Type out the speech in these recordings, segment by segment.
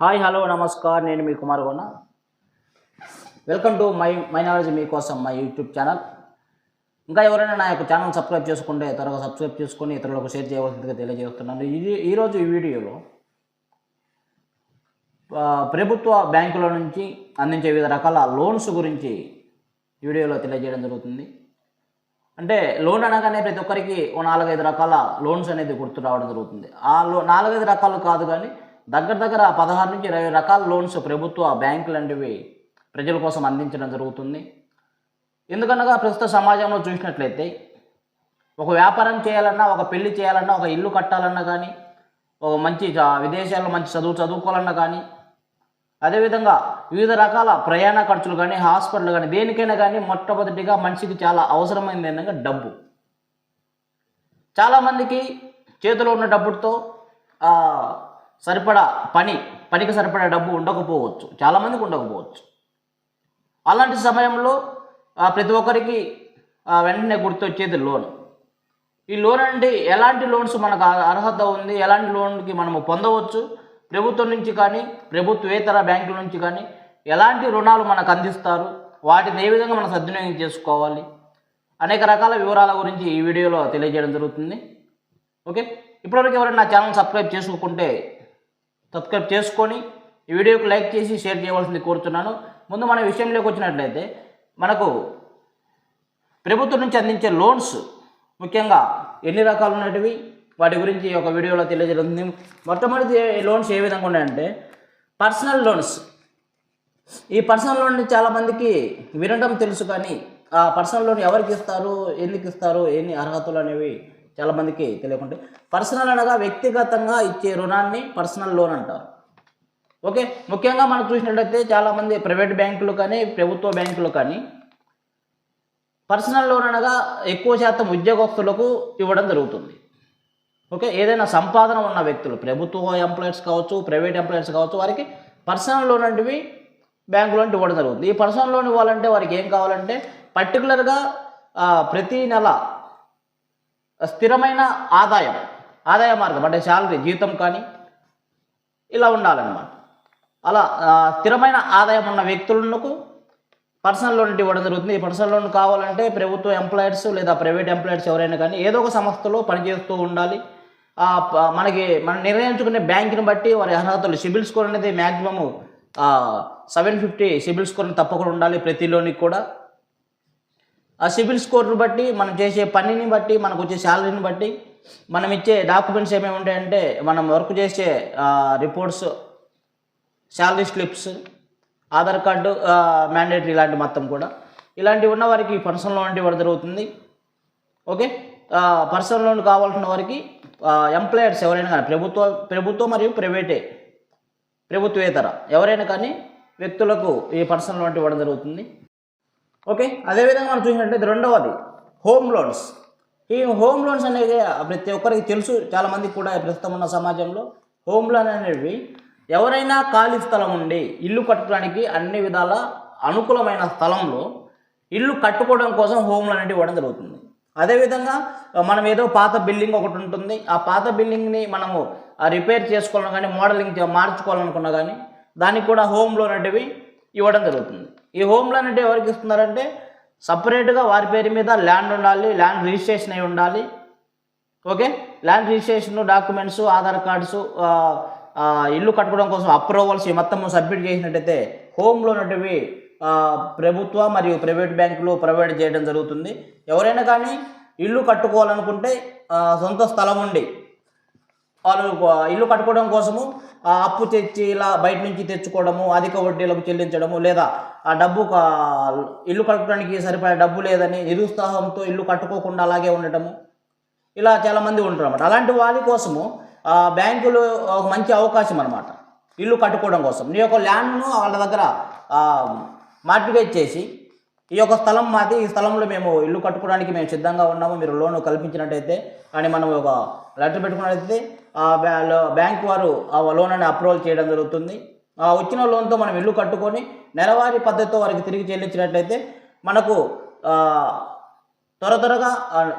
Hi hello నమస్కార్, నేను మీ Kumar Gowna. Welcome to my knowledge మీకోసం మై యూట్యూబ్ ఛానల్. ఇంకా ఎవరైనా నా యొక్క ఛానల్ సబ్స్క్రైబ్ చేసుకుంటే త్వరగా సబ్స్క్రైబ్ చేసుకొని ఇతరులకు షేర్ చేయవలసిందిగా తెలియజేస్తున్నాను. ఈరోజు ఈ వీడియోలో ప్రభుత్వ బ్యాంకుల నుంచి అందించే వివిధ రకాల లోన్స్ గురించి వీడియోలో తెలియజేయడం జరుగుతుంది. అంటే లోన్ అనగానే ప్రతి ఒక్కరికి ఓ 4-5 రకాల లోన్స్ అనేది గుర్తు రావడం జరుగుతుంది. ఆ 4-5 రకాలు కాదు, కానీ దగ్గర 16 నుంచి 20 రకాల లోన్స్ ప్రభుత్వ బ్యాంకులు లాంటివి ప్రజల కోసం అందించడం జరుగుతుంది. ఎందుకనగా ప్రస్తుత సమాజంలో చూసినట్లయితే ఒక వ్యాపారం చేయాలన్నా, ఒక పెళ్లి చేయాలన్నా, ఒక ఇల్లు కట్టాలన్నా కానీ, ఒక మంచి విదేశాల్లో మంచి చదువుకోవాలన్నా కానీ, అదేవిధంగా వివిధ రకాల ప్రయాణ ఖర్చులు కానీ, హాస్పిటల్ కానీ, దేనికైనా కానీ మొట్టమొదటిగా మనిషికి చాలా అవసరమైనది ఏంటంటే డబ్బు. చాలామందికి చేతిలో ఉన్న డబ్బుతో సరిపడా పనికి సరిపడా డబ్బు ఉండకపోవచ్చు, చాలామందికి ఉండకపోవచ్చు. అలాంటి సమయంలో ప్రతి ఒక్కరికి వెంటనే గుర్తొచ్చేది లోన్. ఈ లోన్ అంటే ఎలాంటి లోన్స్ మనకు అర్హత ఉంది, ఎలాంటి లోన్కి మనము పొందవచ్చు, ప్రభుత్వం నుంచి కానీ ప్రభుత్వేతర బ్యాంకుల నుంచి కానీ ఎలాంటి రుణాలు మనకు అందిస్తారు, వాటిని ఏ విధంగా మనం సద్వినియోగం చేసుకోవాలి, అనేక రకాల వివరాల గురించి ఈ వీడియోలో తెలియజేయడం జరుగుతుంది. ఓకే, ఇప్పటివరకు ఎవరైనా నా ఛానల్ సబ్స్క్రైబ్ చేసుకోకుంటే సబ్స్క్రైబ్ చేసుకొని ఈ వీడియోకి లైక్ చేసి షేర్ చేయవలసింది కోరుతున్నాను. ముందు మన విషయంలోకి వచ్చినట్లయితే మనకు ప్రభుత్వం నుంచి అందించే లోన్స్ ముఖ్యంగా ఎన్ని రకాలు ఉన్నటివి, వాటి గురించి ఒక వీడియోలో తెలియజేస్తుంది. మొట్టమొదటి లోన్స్ ఏ విధంగా ఉన్నాయంటే పర్సనల్ లోన్స్. ఈ పర్సనల్ లోన్ చాలామందికి వినడం తెలుసు, కానీ ఆ పర్సనల్ లోన్ ఎవరికి ఇస్తారు, ఎందుకు ఇస్తారు, ఎన్ని అర్హతలు అనేవి చాలామందికి తెలియకుంటే. పర్సనల్ అనగా వ్యక్తిగతంగా ఇచ్చే రుణాన్ని పర్సనల్ లోన్ అంటారు. ఓకే, ముఖ్యంగా మనం చూసినట్లయితే చాలామంది ప్రైవేట్ బ్యాంకులు కానీ ప్రభుత్వ బ్యాంకులు కానీ పర్సనల్ లోన్ అనగా ఎక్కువ శాతం ఉద్యోగస్తులకు ఇవ్వడం జరుగుతుంది. ఓకే, ఏదైనా సంపాదన ఉన్న వ్యక్తులు, ప్రభుత్వ ఎంప్లాయీస్ కావచ్చు, ప్రైవేట్ ఎంప్లాయీస్ కావచ్చు, వారికి పర్సనల్ లోన్ అంటివి బ్యాంకులో ఇవ్వడం జరుగుతుంది. ఈ పర్సనల్ లోన్ ఇవ్వాలంటే వారికి ఏం కావాలంటే పర్టికులర్గా ప్రతి నెల స్థిరమైన ఆదాయ మార్గం అంటే శాలరీ, జీతం కానీ ఇలా ఉండాలన్నమాట. అలా స్థిరమైన ఆదాయం ఉన్న వ్యక్తులకు పర్సనల్ లోన్ ఇవ్వడం జరుగుతుంది. ఈ పర్సనల్ లోన్ కావాలంటే ప్రభుత్వ ఎంప్లాయీస్ లేదా ప్రైవేట్ ఎంప్లాయీస్ ఎవరైనా కానీ ఏదో ఒక సంస్థలో పనిచేస్తూ ఉండాలి. మనం నిర్ణయించుకునే బ్యాంకుని బట్టి వారి అర్హతలు, సిబిల్ స్కోర్ అనేది మ్యాక్సిమము 750 సిబిల్ స్కోర్ని తప్పకుండా ఉండాలి ప్రతి లోన్కి కూడా. ఆ సిబిల్ స్కోర్ని బట్టి, మనం చేసే పనిని బట్టి, మనకు వచ్చే శాలరీని బట్టి, మనం ఇచ్చే డాక్యుమెంట్స్ ఏమేమి ఉంటాయంటే మనం వర్క్ చేసే reports, salary slips, Aadhaar card mandatory, ఇలాంటి మొత్తం కూడా ఇలాంటివి ఉన్న వారికి పర్సనల్ లోన్ ఇవ్వడం జరుగుతుంది. ఓకే, పర్సనల్ లోన్ కావాల్సిన వారికి ఎంప్లాయర్స్ ఎవరైనా కానీ ప్రభుత్వం మరియు ప్రభుత్వేతర ఎవరైనా కానీ వ్యక్తులకు ఈ పర్సనల్ లోన్ ఇవ్వడం జరుగుతుంది. ఓకే, అదేవిధంగా మనం చూసినట్లయితే రెండవది హోమ్ లోన్స్. ఈ హోమ్ లోన్స్ అనేది ప్రతి ఒక్కరికి తెలుసు, చాలామందికి కూడా ప్రస్తుతం ఉన్న సమాజంలో హోమ్ లోన్ అనేవి ఎవరైనా ఖాళీ స్థలం ఉండి ఇల్లు కట్టుకోవడానికి అన్ని విధాల అనుకూలమైన స్థలంలో ఇల్లు కట్టుకోవడం కోసం హోమ్ లోన్ అనేది ఇవ్వడం జరుగుతుంది. అదేవిధంగా మనం ఏదో పాత బిల్డింగ్ ఒకటి ఉంటుంది, ఆ పాత బిల్డింగ్ని మనము రిపేర్ చేసుకోవాలన్నా కానీ, మోడలింగ్ మార్చుకోవాలనుకున్నా కానీ దానికి కూడా హోమ్ లోన్ అనేవి ఇవ్వడం జరుగుతుంది. ఈ హోమ్ లోన్ అంటే ఎవరికి ఇస్తున్నారంటే సపరేట్గా వారి పేరు మీద ల్యాండ్ ఉండాలి, ల్యాండ్ రిజిస్ట్రేషన్ అయి ఉండాలి. Okay, land registration, documents, Aadhaar cards, ఇల్లు కట్టుకోవడం కోసం అప్రూవల్స్ ఈ మొత్తం సబ్మిట్ చేసినట్టయితే హోమ్ లోన్ అనేవి ప్రభుత్వ మరియు ప్రైవేట్ బ్యాంకులు ప్రొవైడ్ చేయడం జరుగుతుంది. ఎవరైనా కానీ ఇల్లు కట్టుకోవాలనుకుంటే సొంత స్థలం ఉండి వాళ్ళు ఇల్లు కట్టుకోవడం కోసము అప్పు తెచ్చి ఇలా బయట నుంచి తెచ్చుకోవడము, అధిక వడ్డీలకు చెల్లించడము, లేదా ఆ డబ్బు ఇల్లు కట్టుకోవడానికి సరిపడే డబ్బు లేదని నిరుత్సాహంతో ఇల్లు కట్టుకోకుండా అలాగే ఉండటము, ఇలా చాలామంది ఉంటారు అన్నమాట. అలాంటి వారి కోసము బ్యాంకులు ఒక మంచి అవకాశం అన్నమాట. ఇల్లు కట్టుకోవడం కోసం నీ యొక్క ల్యాండ్ను వాళ్ళ దగ్గర మార్టిగేజ్ చేసి, ఈ యొక్క స్థలం మాది, ఈ స్థలంలో మేము ఇల్లు కట్టుకోవడానికి మేము సిద్ధంగా ఉన్నాము, మీరు లోన్ కల్పించినట్టయితే అని మనం ఒక లెటర్ పెట్టుకున్నట్టయితే బ్యాంక్ వారు ఆ లోన్ అని అప్రూవల్ చేయడం జరుగుతుంది. వచ్చిన లోన్తో మనం ఇల్లు కట్టుకొని నెలవారీ పద్ధతితో వారికి తిరిగి చెల్లించినట్లయితే మనకు త్వరగా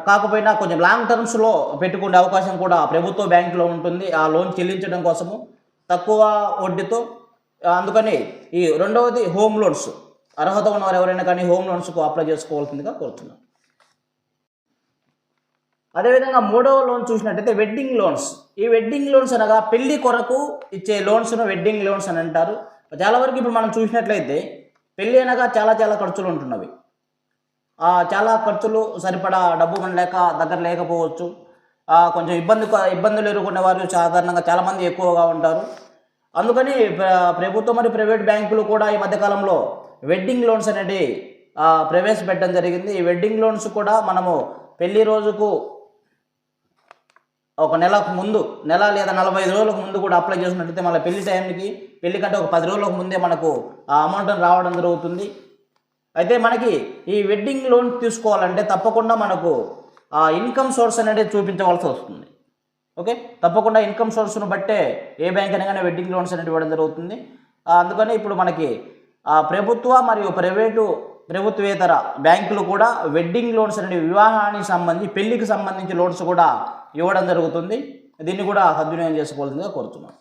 కాకపోయినా కొంచెం లాంగ్ టర్మ్స్లో పెట్టుకునే అవకాశం కూడా ప్రభుత్వ బ్యాంకులో ఉంటుంది. ఆ లోన్ చెల్లించడం కోసము తక్కువ వడ్డీతో. అందుకని ఈ రెండవది హోమ్ లోన్స్, అర్హత ఉన్నవారు ఎవరైనా కానీ హోమ్ లోన్స్కు అప్లై చేసుకోవాల్సిందిగా కోరుతున్నాను. అదేవిధంగా మూడవ లోన్ చూసినట్టయితే వెడ్డింగ్ లోన్స్. ఈ వెడ్డింగ్ లోన్స్ అనగా పెళ్లి కొరకు ఇచ్చే లోన్స్ను వెడ్డింగ్ లోన్స్ అని అంటారు. చాలా వరకు ఇప్పుడు మనం చూసినట్లయితే పెళ్ళి అనగా చాలా చాలా ఖర్చులు ఉంటున్నవి. చాలా ఖర్చులు సరిపడా డబ్బు మన దగ్గర లేకపోవచ్చు. కొంచెం ఇబ్బందులు ఎదుర్కొనే వారు సాధారణంగా చాలామంది ఎక్కువగా ఉంటారు. అందుకని ప్రభుత్వం మరియు ప్రైవేట్ బ్యాంకులు కూడా ఈ మధ్యకాలంలో వెడ్డింగ్ లోన్స్ అనేది ప్రవేశపెట్టడం జరిగింది. ఈ వెడ్డింగ్ లోన్స్ కూడా మనము పెళ్లి రోజుకు ఒక నెలకు ముందు, నెల లేదా 45 రోజులకు ముందు కూడా అప్లై చేసినట్లయితే మళ్ళీ పెళ్లి టైంకి, పెళ్లి కంటే ఒక 10 రోజులకు ముందే మనకు ఆ అమౌంట్ రావడం జరుగుతుంది. అయితే మనకి ఈ వెడ్డింగ్ లోన్ తీసుకోవాలంటే తప్పకుండా మనకు ఇన్కమ్ సోర్స్ అనేది చూపించవలసి వస్తుంది. ఓకే, తప్పకుండా ఇన్కమ్ సోర్స్ను బట్టే ఏ బ్యాంక్ అయినా కానీ వెడ్డింగ్ లోన్స్ అనేది ఇవ్వడం జరుగుతుంది. అందుకని ఇప్పుడు మనకి ప్రభుత్వ మరియు ప్రభుత్వేతర బ్యాంకులు కూడా వెడ్డింగ్ లోన్స్ అనేవి వివాహానికి సంబంధించి, పెళ్లికి సంబంధించి లోన్స్ కూడా ఇవ్వడం జరుగుతుంది. దీన్ని కూడా సద్వినియోగం చేసుకోవాల్సిందిగా కోరుతున్నాను.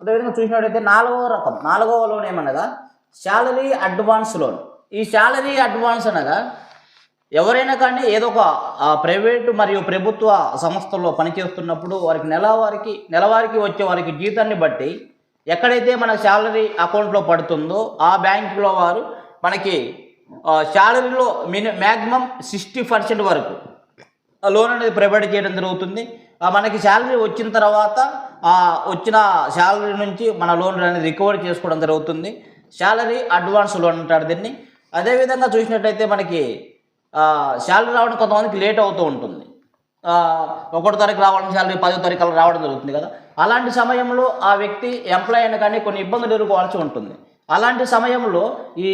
అదేవిధంగా చూసినట్టయితే నాలుగవ లోన్ ఏమనగా శాలరీ అడ్వాన్స్ లోన్. ఈ శాలరీ అడ్వాన్స్ అనగా ఎవరైనా కానీ ఏదో ఒక ప్రైవేటు మరియు ప్రభుత్వ సంస్థల్లో పనిచేస్తున్నప్పుడు వారికి నెలవారికి వచ్చే వారికి జీతాన్ని బట్టి ఎక్కడైతే మన శాలరీ అకౌంట్లో పడుతుందో ఆ బ్యాంకులో వారు మనకి శాలరీలో మ్యాక్సిమం 60% వరకు లోన్ అనేది ప్రొవైడ్ చేయడం జరుగుతుంది. మనకి శాలరీ వచ్చిన తర్వాత వచ్చిన శాలరీ నుంచి మన లోన్ అనేది రికవర్ చేసుకోవడం జరుగుతుంది. శాలరీ అడ్వాన్స్ లోన్ అంటారు దీన్ని. అదేవిధంగా చూసినట్టయితే మనకి శాలరీ రావడం కొంతమందికి లేట్ అవుతూ ఉంటుంది. 1వ తారీఖు రావాలని శాలరీ 10వ తారీఖు అలా రావడం జరుగుతుంది కదా. అలాంటి సమయంలో ఆ వ్యక్తి ఎంప్లాయ్ అయినా కానీ కొన్ని ఇబ్బందులు ఎదుర్కోవాల్సి ఉంటుంది. అలాంటి సమయంలో ఈ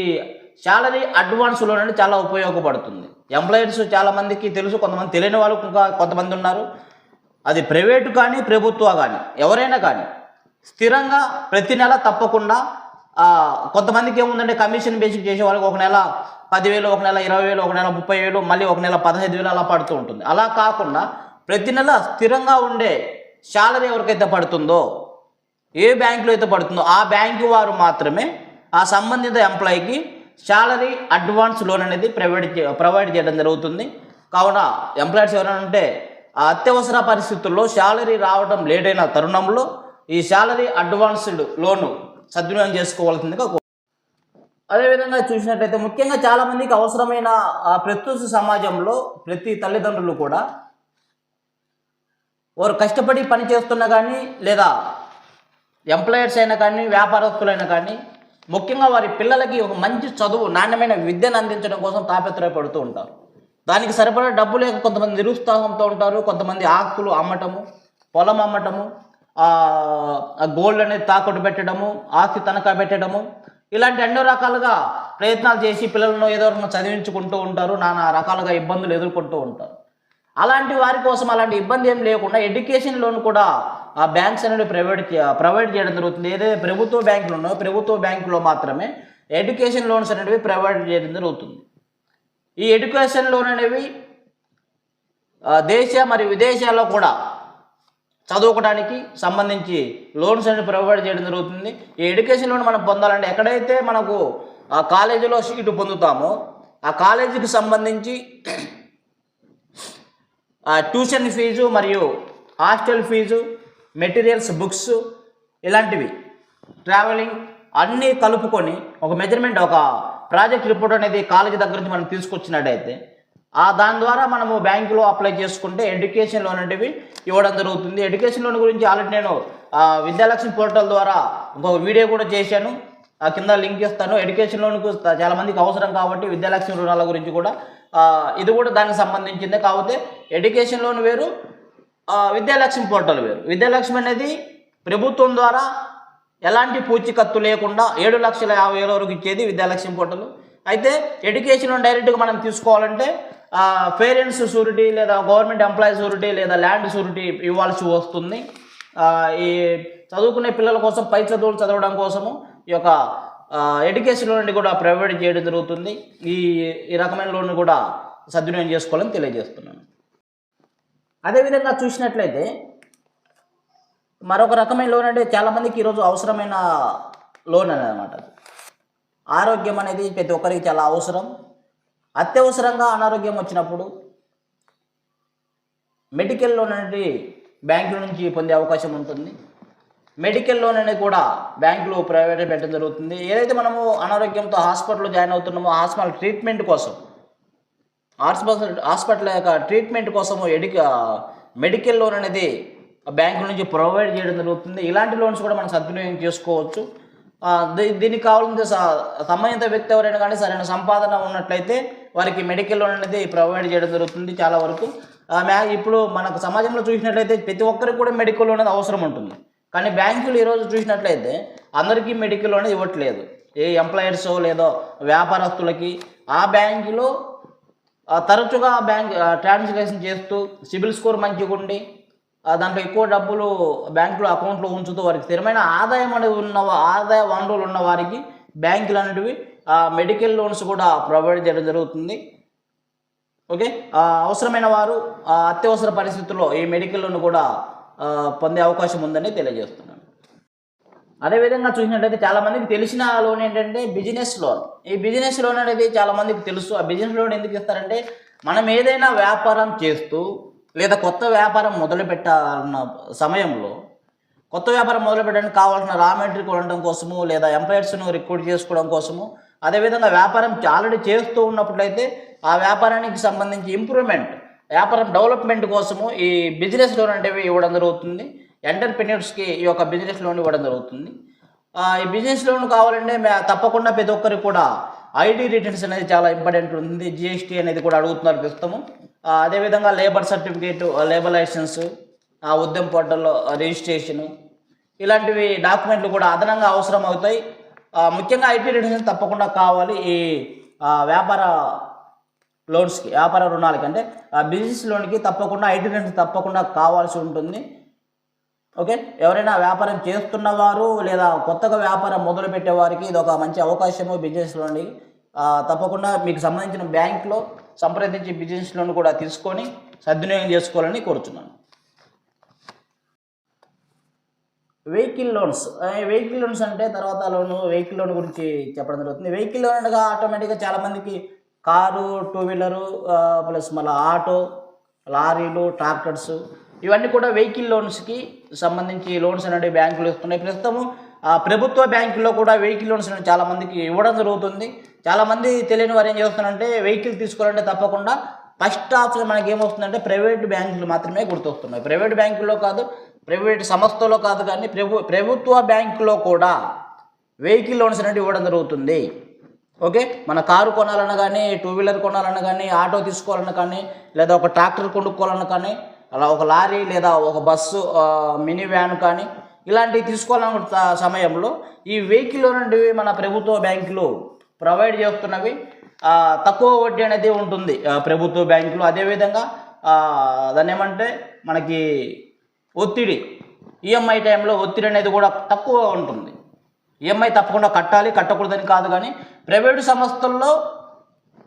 శాలరీ అడ్వాన్స్ లోన్ అనేది చాలా ఉపయోగపడుతుంది. ఎంప్లాయర్స్ చాలామందికి తెలుసు, కొంతమంది తెలియని వాళ్ళు ఇంకా కొంతమంది ఉన్నారు. అది ప్రైవేటు కానీ ప్రభుత్వ కానీ ఎవరైనా కానీ స్థిరంగా ప్రతి నెల తప్పకుండా కొంతమందికి ఏముందంటే కమిషన్ బేసిక్ చేసే వాళ్ళకి ఒక నెల 10,000, ఒక నెల 20,000, ఒక నెల 30,000, మళ్ళీ ఒక నెల 15,000 అలా పడుతూ ఉంటుంది. అలా కాకుండా ప్రతి నెల స్థిరంగా ఉండే శాలరీ ఎవరికైతే పడుతుందో, ఏ బ్యాంకులో అయితే పడుతుందో ఆ బ్యాంకు వారు మాత్రమే ఆ సంబంధిత ఎంప్లాయీకి శాలరీ అడ్వాన్స్ లోన్ అనేది ప్రొవైడ్ చేయడం జరుగుతుంది. కావున ఎంప్లాయర్స్ ఎవరైనా ఉంటే అత్యవసర పరిస్థితుల్లో శాలరీ రావడం లేట్ అయిన తరుణంలో ఈ శాలరీ అడ్వాన్స్డ్ లోను సద్వినియోగం చేసుకోవాల్సిందిగా. అదేవిధంగా చూసినట్లయితే ముఖ్యంగా చాలామందికి అవసరమైన ప్రస్తుత సమాజంలో ప్రతి తల్లిదండ్రులు కూడా వారు కష్టపడి పని చేస్తున్నా కానీ లేదా ఎంప్లాయర్స్ అయినా కానీ వ్యాపారస్తులైనా కానీ ముఖ్యంగా వారి పిల్లలకి ఒక మంచి చదువు, నాణ్యమైన విద్యను అందించడం కోసం తాపత్రయపడుతూ ఉంటారు. దానికి సరిపడా డబ్బు లేక కొంతమంది నిరుత్సాహంతో ఉంటారు. కొంతమంది ఆస్తులు అమ్మటము, పొలం అమ్మటము, గోల్డ్ అనేది తాకట్టు పెట్టడము, ఆస్తి తనఖా పెట్టడము, ఇలాంటి ఎన్నో రకాలుగా ప్రయత్నాలు చేసి పిల్లలను ఏదో చదివించుకుంటూ ఉంటారు. నానా రకాలుగా ఇబ్బందులు ఎదుర్కొంటూ ఉంటారు. అలాంటి వారి కోసం అలాంటి ఇబ్బంది ఏం లేకుండా ఎడ్యుకేషన్ లోన్ కూడా ఆ బ్యాంక్స్ అనేది ప్రొవైడ్ చేయడం జరుగుతుంది. ఏదైతే ప్రభుత్వ బ్యాంకులు ఉన్నాయో ప్రభుత్వ బ్యాంకులో మాత్రమే ఎడ్యుకేషన్ లోన్స్ అనేవి ప్రొవైడ్ చేయడం జరుగుతుంది. ఈ ఎడ్యుకేషన్ లోన్ అనేవి దేశ మరియు విదేశాల్లో కూడా చదువుకోవడానికి సంబంధించి లోన్స్ అనేది ప్రొవైడ్ చేయడం జరుగుతుంది. ఈ ఎడ్యుకేషన్ లోన్ మనం పొందాలంటే ఎక్కడైతే మనకు కాలేజీలో సీటు పొందుతామో ఆ కాలేజీకి సంబంధించి ట్యూషన్ ఫీజు మరియు హాస్టల్ ఫీజు, మెటీరియల్స్, బుక్స్, ఇలాంటివి, ట్రావెలింగ్ అన్నీ కలుపుకొని ఒక మెజర్మెంట్, ఒక ప్రాజెక్ట్ రిపోర్ట్ అనేది కాలేజీ దగ్గర నుంచి మనం తీసుకొచ్చినట్టయితే దాని ద్వారా మనము బ్యాంకులో అప్లై చేసుకుంటే ఎడ్యుకేషన్ లోన్ అనేవి ఇవ్వడం జరుగుతుంది. ఎడ్యుకేషన్ లోన్ గురించి ఆల్రెడీ నేను విద్యాలక్ష్మి పోర్టల్ ద్వారా ఇంకొక వీడియో కూడా చేశాను, కింద లింక్ ఇస్తాను. ఎడ్యుకేషన్ లోన్కు చాలామందికి అవసరం కాబట్టి విద్యాలక్ష్మి రుణాల గురించి కూడా ఇది కూడా దానికి సంబంధించిందే. కాకపోతే ఎడ్యుకేషన్ లోన్ వేరు, విద్యాలక్ష్మి పోర్టల్ వేరు. విద్యాలక్ష్మి అనేది ప్రభుత్వం ద్వారా ఎలాంటి పూచీకత్తు లేకుండా 7,50,000 వరకు ఇచ్చేది విద్యాలక్ష్మి పోర్టల్. అయితే ఎడ్యుకేషన్ లోన్ డైరెక్ట్గా మనం తీసుకోవాలంటే పేరెంట్స్ షూరిటీ లేదా గవర్నమెంట్ ఎంప్లాయీ షూరిటీ లేదా ల్యాండ్ షూరిటీ ఇవ్వాల్సి వస్తుంది. ఈ చదువుకునే పిల్లల కోసం పై చదువులు చదవడం కోసము ఈ యొక్క ఎడ్యుకేషన్ లోన్ కూడా ప్రొవైడ్ చేయడం జరుగుతుంది. ఈ రకమైన లోన్ కూడా సద్వినియోగం చేసుకోవాలని తెలియజేస్తున్నాను. అదేవిధంగా చూసినట్లయితే మరొక రకమైన లోన్ అంటే చాలామందికి ఈరోజు అవసరమైన లోన్ అనమాట. ఆరోగ్యం అనేది ప్రతి ఒక్కరికి చాలా అవసరం. అత్యవసరంగా అనారోగ్యం వచ్చినప్పుడు మెడికల్ లోన్ అనేది బ్యాంకుల నుంచి పొందే అవకాశం ఉంటుంది. మెడికల్ లోన్ అనేది కూడా బ్యాంకులు ప్రైవేట్ పెట్టడం జరుగుతుంది. ఏదైతే మనము అనారోగ్యంతో హాస్పిటల్లో జాయిన్ అవుతున్నామో హాస్పిటల్ ట్రీట్మెంట్ కోసం, హాస్పిటల్ యొక్క ట్రీట్మెంట్ కోసము మెడికల్ లోన్ అనేది బ్యాంకుల నుంచి ప్రొవైడ్ చేయడం జరుగుతుంది. ఇలాంటి లోన్స్ కూడా మనం సద్వినియోగం చేసుకోవచ్చు. దీనికి కావాలంటే సంబంధిత వ్యక్తి ఎవరైనా కానీ సరైన సంపాదన ఉన్నట్లయితే వారికి మెడికల్ లోన్ అనేది ప్రొవైడ్ చేయడం జరుగుతుంది. చాలా వరకు ఇప్పుడు మనకు సమాజంలో చూసినట్లయితే ప్రతి ఒక్కరికి కూడా మెడికల్ లోన్ అనేది అవసరం ఉంటుంది. కానీ బ్యాంకులు ఈరోజు చూసినట్లయితే అందరికీ మెడికల్ లోన్ అనేది ఇవ్వట్లేదు. ఏ ఎంప్లాయర్స్ లేదో వ్యాపారస్తులకి ఆ బ్యాంకులో తరచుగా బ్యాంక్ ట్రాన్సాక్షన్ చేస్తూ సిబిల్ స్కోర్ మంచిగా ఉండి దాంట్లో ఎక్కువ డబ్బులు బ్యాంకులో అకౌంట్లో ఉంచుతూ వారికి స్థిరమైన ఆదాయం అనేది ఆదాయ వనరులు ఉన్న వారికి బ్యాంకులు అనేటివి మెడికల్ లోన్స్ కూడా ప్రొవైడ్ చేయడం జరుగుతుంది. ఓకే, అవసరమైన వారు అత్యవసర పరిస్థితుల్లో ఈ మెడికల్ లోన్ కూడా పొందే అవకాశం ఉందని తెలియజేస్తున్నాను. అదేవిధంగా చూసినట్లయితే చాలామందికి తెలిసిన లోన్ ఏంటంటే బిజినెస్ లోన్. ఈ బిజినెస్ లోన్ అనేది చాలామందికి తెలుసు. ఆ బిజినెస్ లోన్ ఎందుకు ఇస్తారంటే మనం ఏదైనా వ్యాపారం చేస్తూ లేదా కొత్త వ్యాపారం మొదలు పెట్టాలన్న సమయంలో కొత్త వ్యాపారం మొదలు పెట్టడానికి కావాల్సిన రా మెటీరియల్ కొనడం కోసము లేదా ఎంప్లాయర్స్ను రిక్రూట్ చేసుకోవడం కోసము, అదేవిధంగా వ్యాపారం ఆల్రెడీ చేస్తూ ఉన్నప్పుడైతే ఆ వ్యాపారానికి సంబంధించి ఇంప్రూవ్మెంట్, వ్యాపారం డెవలప్మెంట్ కోసము ఈ బిజినెస్ లోన్ అనేవి ఇవ్వడం జరుగుతుంది. ఎంటర్ప్రెన్యూర్స్కి ఈ యొక్క బిజినెస్ లోన్ ఇవ్వడం జరుగుతుంది. ఈ బిజినెస్ లోన్ కావాలంటే తప్పకుండా ప్రతి ఒక్కరికి కూడా ఐడి రిటర్న్స్ అనేది చాలా ఇంపార్టెంట్ ఉంటుంది. జిఎస్టీ అనేది కూడా అడుగుతున్నారు ప్రస్తుతము. అదేవిధంగా లేబర్ సర్టిఫికేట్, లేబర్ లైసెన్స్, ఉద్యమ పోర్టల్లో రిజిస్ట్రేషను, ఇలాంటివి డాక్యుమెంట్లు కూడా అదనంగా అవసరం అవుతాయి. ముఖ్యంగా ఐటీ రిటర్న్స్ తప్పకుండా కావాలి ఈ వ్యాపార లోన్స్కి, వ్యాపార రుణాలకి. అంటే బిజినెస్ లోన్కి తప్పకుండా ఐటీ రిటర్న్స్ తప్పకుండా కావాల్సి ఉంటుంది. ఓకే, ఎవరైనా వ్యాపారం చేస్తున్నవారు లేదా కొత్తగా వ్యాపారం మొదలు పెట్టేవారికి ఇది ఒక మంచి అవకాశము. బిజినెస్ లోన్ తప్పకుండా మీకు సంబంధించిన బ్యాంకులో సంప్రదించి బిజినెస్ లోన్ కూడా తీసుకొని సద్వినియోగం చేసుకోవాలని కోరుతున్నాను. Vehicle loans. వెహికల్ లోన్స్ అంటే తర్వాత వెహికల్ లోన్ గురించి చెప్పడం జరుగుతుంది. వెహికల్ లోన్ అనగా ఆటోమేటిక్గా చాలామందికి కారు, టూ వీలరు ప్లస్ మళ్ళీ ఆటో, లారీలు, ట్రాక్టర్స్ ఇవన్నీ కూడా వెహికల్ లోన్స్కి సంబంధించి లోన్స్ అనేవి బ్యాంకులు ఇస్తున్నాయి. ప్రస్తుతము ప్రభుత్వ బ్యాంకుల్లో కూడా వెహికల్ లోన్స్ అనేవి చాలామందికి ఇవ్వడం జరుగుతుంది. చాలామంది తెలియని వారు ఏం చేస్తున్నారంటే వెహికల్ తీసుకోవాలంటే తప్పకుండా ఫస్ట్ ఆప్షన్ మనకి ఏమొస్తుందంటే ప్రైవేట్ బ్యాంకులు మాత్రమే గుర్తొస్తున్నాయి. ప్రైవేట్ బ్యాంకుల్లో కాదు, ప్రైవేట్ సంస్థలో కాదు, కానీ ప్రభుత్వ బ్యాంకులో కూడా వెహికల్ లోన్స్ అనేవి ఇవ్వడం జరుగుతుంది. ఓకే, మన కారు కొనాలన్నా కానీ, టూ వీలర్ కొనాలన్నా కానీ, ఆటో తీసుకోవాలన్నా కానీ, లేదా ఒక ట్రాక్టర్ కొనుక్కోవాలన్నా కానీ, అలా ఒక లారీ లేదా ఒక బస్సు, మినీ వ్యాన్ కానీ ఇలాంటివి తీసుకోవాలన్న సమయంలో ఈ వెహికల్ లోన్ అనేవి మన ప్రభుత్వ బ్యాంకులు ప్రొవైడ్ చేస్తున్నవి. తక్కువ వడ్డీ అనేది ఉంటుంది ప్రభుత్వ బ్యాంకులు. అదేవిధంగా దాన్ని ఏమంటే మనకి ఒత్తిడి, ఈఎంఐ టైంలో ఒత్తిడి అనేది కూడా తక్కువ ఉంటుంది. ఈఎంఐ తప్పకుండా కట్టాలి, కట్టకూడదని కాదు, కానీ ప్రైవేటు సంస్థల్లో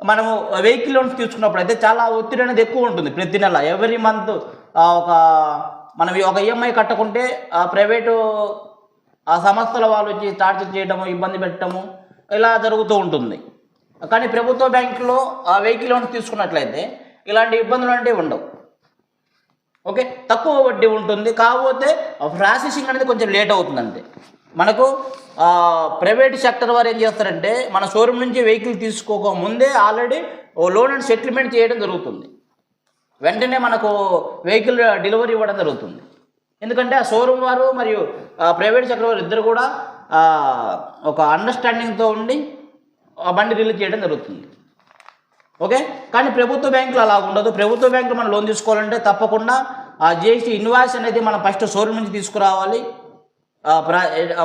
మనము వెహికల్ లోన్స్ తీసుకున్నప్పుడు అయితే చాలా ఒత్తిడి అనేది ఎక్కువ ఉంటుంది. ప్రతి నెల ఎవ్రీ మంత్ మనం ఒక ఈఎంఐ కట్టకుంటే ప్రైవేటు సంస్థల వాళ్ళు వచ్చి టార్చర్ చేయడము, ఇబ్బంది పెట్టడము ఇలా జరుగుతూ ఉంటుంది. కానీ ప్రభుత్వ బ్యాంకులో వెహికల్ లోన్స్ తీసుకున్నట్లయితే ఇలాంటి ఇబ్బందులు అంటే ఉండవు. ఓకే, తక్కువ వడ్డీ ఉంటుంది. కాకపోతే ప్రాసెసింగ్ అనేది కొంచెం లేట్ అవుతుందంటే మనకు ప్రైవేట్ సెక్టర్ వారు ఏం చేస్తారంటే మన షోరూమ్ నుంచి వెహికల్ తీసుకోక ముందే ఆల్రెడీ లోన్ అండ్ సెటిల్మెంట్ చేయడం జరుగుతుంది. వెంటనే మనకు వెహికల్ డెలివరీ ఇవ్వడం జరుగుతుంది. ఎందుకంటే ఆ షోరూమ్ వారు మరియు ప్రైవేట్ సెక్టర్ వారు ఇద్దరు కూడా ఒక అండర్స్టాండింగ్తో ఉండి బండి రిలీజ్ చేయడం జరుగుతుంది. ఓకే, కానీ ప్రభుత్వ బ్యాంకులు అలా ఉండదు. ప్రభుత్వ బ్యాంకులు మనం లోన్ తీసుకోవాలంటే తప్పకుండా ఆ జిఎస్టీ ఇన్వాయిస్ అనేది మనం ఫస్ట్ షోరూమ్ నుంచి తీసుకురావాలి.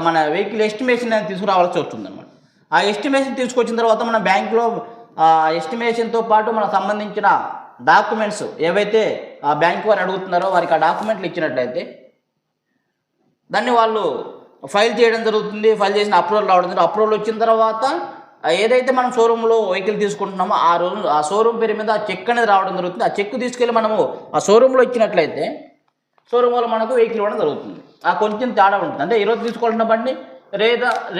మన వెహికల్ ఎస్టిమేషన్ అనేది తీసుకురావాల్సి వస్తుంది అనమాట. ఆ ఎస్టిమేషన్ తీసుకొచ్చిన తర్వాత మన బ్యాంకులో ఎస్టిమేషన్తో పాటు మనకు సంబంధించిన డాక్యుమెంట్స్ ఏవైతే ఆ బ్యాంక్ వారు అడుగుతున్నారో వారికి ఆ డాక్యుమెంట్లు ఇచ్చినట్లయితే దాన్ని వాళ్ళు ఫైల్ చేయడం జరుగుతుంది. ఫైల్ చేసిన అప్రూవల్ రావడం జరుగుతుంది. అప్రూవల్ వచ్చిన తర్వాత ఏదైతే మనం షోరూంలో వెహికల్ తీసుకుంటున్నామో ఆ షోరూమ్ పేరు మీద ఆ చెక్ అనేది రావడం జరుగుతుంది. ఆ చెక్ తీసుకెళ్ళి మనము ఆ షోరూంలో ఇచ్చినట్లయితే షోరూమ్ వాళ్ళు మనకు వెహికల్ ఇవ్వడం జరుగుతుంది. ఆ కొంచెం తేడా ఉంటుంది. అంటే ఈరోజు తీసుకోవాల్సిన బండి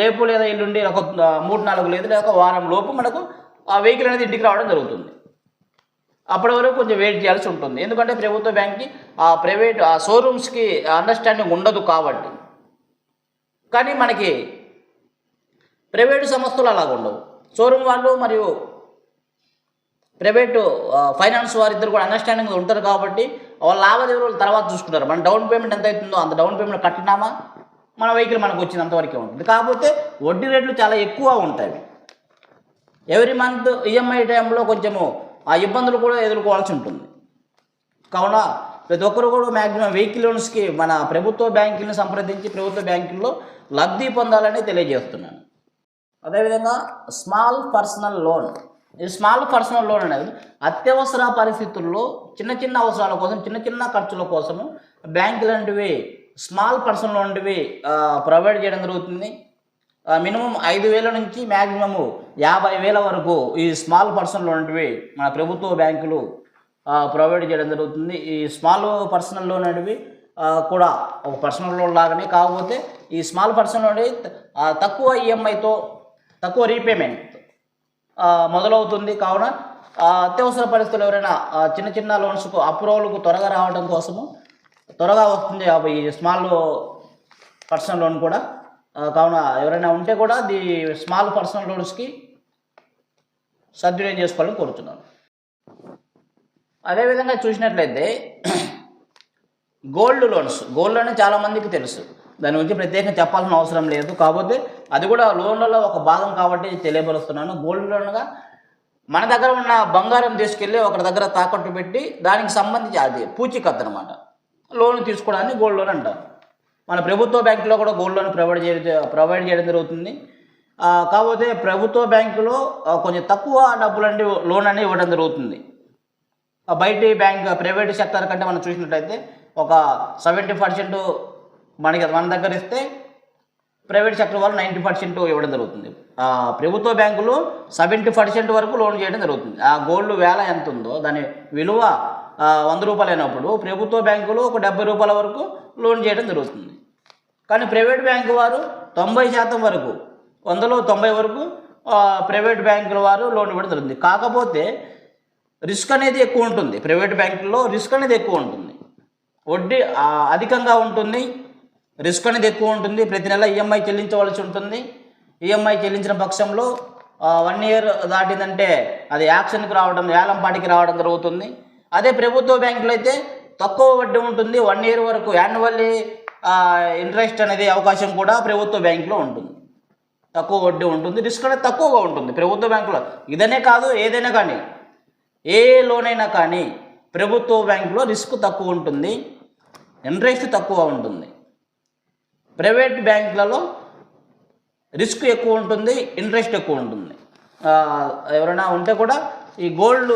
రేపు లేదా ఎల్లుండి ఒక 3-4 లేదు లేక వారం లోపు మనకు ఆ వెహికల్ అనేది ఇంటికి రావడం జరుగుతుంది. అప్పటి వరకు కొంచెం వెయిట్ చేయాల్సి ఉంటుంది. ఎందుకంటే ప్రభుత్వ బ్యాంక్కి ఆ ప్రైవేట్ ఆ షోరూమ్స్కి అండర్స్టాండింగ్ ఉండదు కాబట్టి. కానీ మనకి ప్రైవేటు సంస్థలు అలాగ ఉండవు. షోరూమ్ వాళ్ళు మరియు ప్రైవేటు ఫైనాన్స్ వారిద్దరు కూడా అండర్స్టాండింగ్ ఉంటారు కాబట్టి వాళ్ళ లావాదేవీలు తర్వాత చూసుకుంటారు. మన డౌన్ పేమెంట్ ఎంత అవుతుందో అంత డౌన్ పేమెంట్ కట్టినామా మన వెహికల్ మనకు వచ్చిన అంతవరకే ఉంటుంది. కాకపోతే వడ్డీ రేట్లు చాలా ఎక్కువ ఉంటాయి. ఎవ్రీ మంత్ ఈఎంఐ టైంలో కొంచెము ఆ ఇబ్బందులు కూడా ఎదుర్కోవాల్సి ఉంటుంది. కావున ప్రతి ఒక్కరు కూడా మ్యాక్సిమం వెహికల్ లోన్స్కి మన ప్రభుత్వ బ్యాంకులను సంప్రదించి ప్రభుత్వ బ్యాంకుల్లో లబ్ధి పొందాలని తెలియజేస్తున్నాను. అదేవిధంగా స్మాల్ పర్సనల్ లోన్. ఈ స్మాల్ పర్సనల్ లోన్ అనేది అత్యవసర పరిస్థితుల్లో చిన్న చిన్న అవసరాల కోసం చిన్న చిన్న ఖర్చుల కోసము బ్యాంకులు లాంటివి స్మాల్ పర్సనల్ లోన్ వంటివి ప్రొవైడ్ చేయడం జరుగుతుంది. మినిమం 5,000 నుంచి మ్యాక్సిమము 50,000 వరకు ఈ స్మాల్ పర్సనల్ లోన్ వంటివి మన ప్రభుత్వ బ్యాంకులు ప్రొవైడ్ చేయడం జరుగుతుంది. ఈ స్మాల్ పర్సనల్ లోన్ అనేవి కూడా ఒక పర్సనల్ లోన్ లాగానే, కాకపోతే ఈ స్మాల్ పర్సనల్ లోన్ తక్కువ ఈఎంఐతో తక్కువ రీపేమెంట్ మొదలవుతుంది. కావున అత్యవసర పరిస్థితులు ఎవరైనా చిన్న చిన్న లోన్స్కు అప్రూవల్కు త్వరగా రావడం కోసము త్వరగా వస్తుంది ఈ స్మాల్ పర్సనల్ లోన్ కూడా. కావున ఎవరైనా ఉంటే కూడా స్మాల్ పర్సనల్ లోన్స్కి సద్వినియోగం చేసుకోవాలని కోరుతున్నాను. అదేవిధంగా చూసినట్లయితే గోల్డ్ లోన్స్. గోల్డ్ అనేది చాలామందికి తెలుసు, దాని గురించి ప్రత్యేకంగా చెప్పాల్సిన అవసరం లేదు. కాకపోతే అది కూడా లోన్లలో ఒక భాగం కాబట్టి తెలియపరుస్తున్నాను. గోల్డ్ లోన్గా మన దగ్గర ఉన్న బంగారం తీసుకెళ్ళి ఒకరి దగ్గర తాకట్టు పెట్టి దానికి సంబంధించి అది పూచీకత్తు అనమాట లోన్ తీసుకోవడాన్ని గోల్డ్ లోన్ అంటారు. మన ప్రభుత్వ బ్యాంకులో కూడా గోల్డ్ లోన్ ప్రొవైడ్ చేయడం జరుగుతుంది. కాకపోతే ప్రభుత్వ బ్యాంకులో కొంచెం తక్కువ డబ్బులండి లోన్ అనేది ఇవ్వడం జరుగుతుంది. బయటి బ్యాంక్ ప్రైవేట్ సెక్టర్ కంటే మనం చూసినట్లయితే ఒక 70% మన దగ్గర ఇస్తే ప్రైవేట్ సెక్టర్ వాళ్ళు 90% ఇవ్వడం జరుగుతుంది. ప్రభుత్వ బ్యాంకులు 70% వరకు లోన్ చేయడం జరుగుతుంది. ఆ గోల్డ్ వేల ఎంత ఉందో దాని విలువ 100 రూపాయలు అయినప్పుడు ప్రభుత్వ బ్యాంకులు ఒక 70 రూపాయల వరకు లోన్ చేయడం జరుగుతుంది. కానీ ప్రైవేట్ బ్యాంకు వారు 90% వరకు 100లో 90 వరకు ప్రైవేట్ బ్యాంకుల వారు లోన్ ఇవ్వడం జరుగుతుంది. కాకపోతే రిస్క్ అనేది ఎక్కువ ఉంటుంది. ప్రైవేట్ బ్యాంకుల్లో రిస్క్ అనేది ఎక్కువ ఉంటుంది, వడ్డీ అధికంగా ఉంటుంది, రిస్క్ అనేది ఎక్కువ ఉంటుంది. ప్రతి నెల ఈఎంఐ చెల్లించవలసి ఉంటుంది. ఈఎంఐ చెల్లించిన పక్షంలో 1 ఇయర్ దాటిందంటే అది యాక్షన్కి రావడం, ఏలంపాటికి రావడం జరుగుతుంది. అదే ప్రభుత్వ బ్యాంకులో అయితే తక్కువ వడ్డీ ఉంటుంది. 1 ఇయర్ వరకు యాన్యువల్లీ ఇంట్రెస్ట్ అనేది అవకాశం కూడా ప్రభుత్వ బ్యాంకులో ఉంటుంది. తక్కువ వడ్డీ ఉంటుంది, రిస్క్ అనేది తక్కువగా ఉంటుంది ప్రభుత్వ బ్యాంకులో. ఇదనే కాదు, ఏదైనా కానీ ఏ లోన్ అయినా కానీ ప్రభుత్వ బ్యాంకులో రిస్క్ తక్కువ ఉంటుంది, ఇంట్రెస్ట్ తక్కువ ఉంటుంది. ప్రైవేట్ బ్యాంకులలో రిస్క్ ఎక్కువ ఉంటుంది, ఇంట్రెస్ట్ ఎక్కువ ఉంటుంది. ఎవరైనా ఉంటే కూడా ఈ గోల్డ్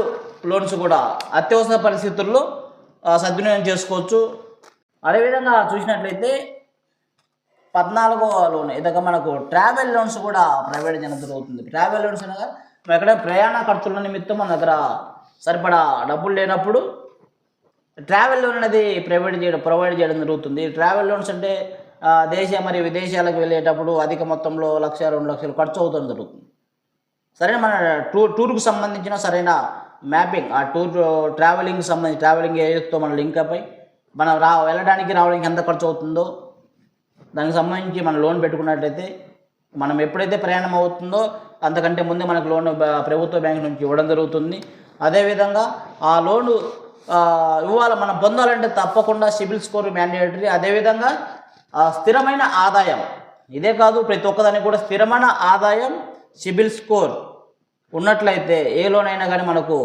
లోన్స్ కూడా అత్యవసర పరిస్థితుల్లో సద్వినియోగం చేసుకోవచ్చు. అదేవిధంగా చూసినట్లయితే 14వ లోన్ ఇదక మనకు ట్రావెల్ లోన్స్ కూడా ప్రొవైడ్ చేయడం జరుగుతుంది. ట్రావెల్ లోన్స్ అనగా ఎక్కడ ప్రయాణ ఖర్చుల నిమిత్తం మన దగ్గర సరిపడా డబ్బులు లేనప్పుడు ట్రావెల్ లోన్ అనేది ప్రొవైడ్ చేయడం జరుగుతుంది. ట్రావెల్ లోన్స్ అంటే దేశ మరియు విదేశాలకు వెళ్ళేటప్పుడు అధిక మొత్తంలో 1,00,000-2 లక్షలు ఖర్చు అవుతుంది జరుగుతుంది. సరైన మన టూర్కు సంబంధించిన సరైన మ్యాపింగ్, ఆ ట్రావెలింగ్కి సంబంధించి ట్రావెలింగ్ ఏజెన్సీతో మన లింక్ అయి మనం వెళ్ళడానికి రావడానికి ఎంత ఖర్చు అవుతుందో దానికి సంబంధించి మనం లోన్ పెట్టుకున్నట్లయితే మనం ఎప్పుడైతే ప్రయాణం అవుతుందో అంతకంటే ముందే మనకు లోన్ ప్రభుత్వ బ్యాంక్ నుంచి ఇవ్వడం జరుగుతుంది. అదేవిధంగా ఆ లోను మనం పొందాలంటే తప్పకుండా సిబిల్ స్కోర్ మ్యాండేటరీ. అదేవిధంగా స్థిరమైన ఆదాయం, ఇదే కాదు ప్రతి ఒక్కదానికి కూడా స్థిరమైన ఆదాయం సిబిల్ స్కోర్ ఉన్నట్లయితే ఏ లోన్ అయినా కానీ మనకు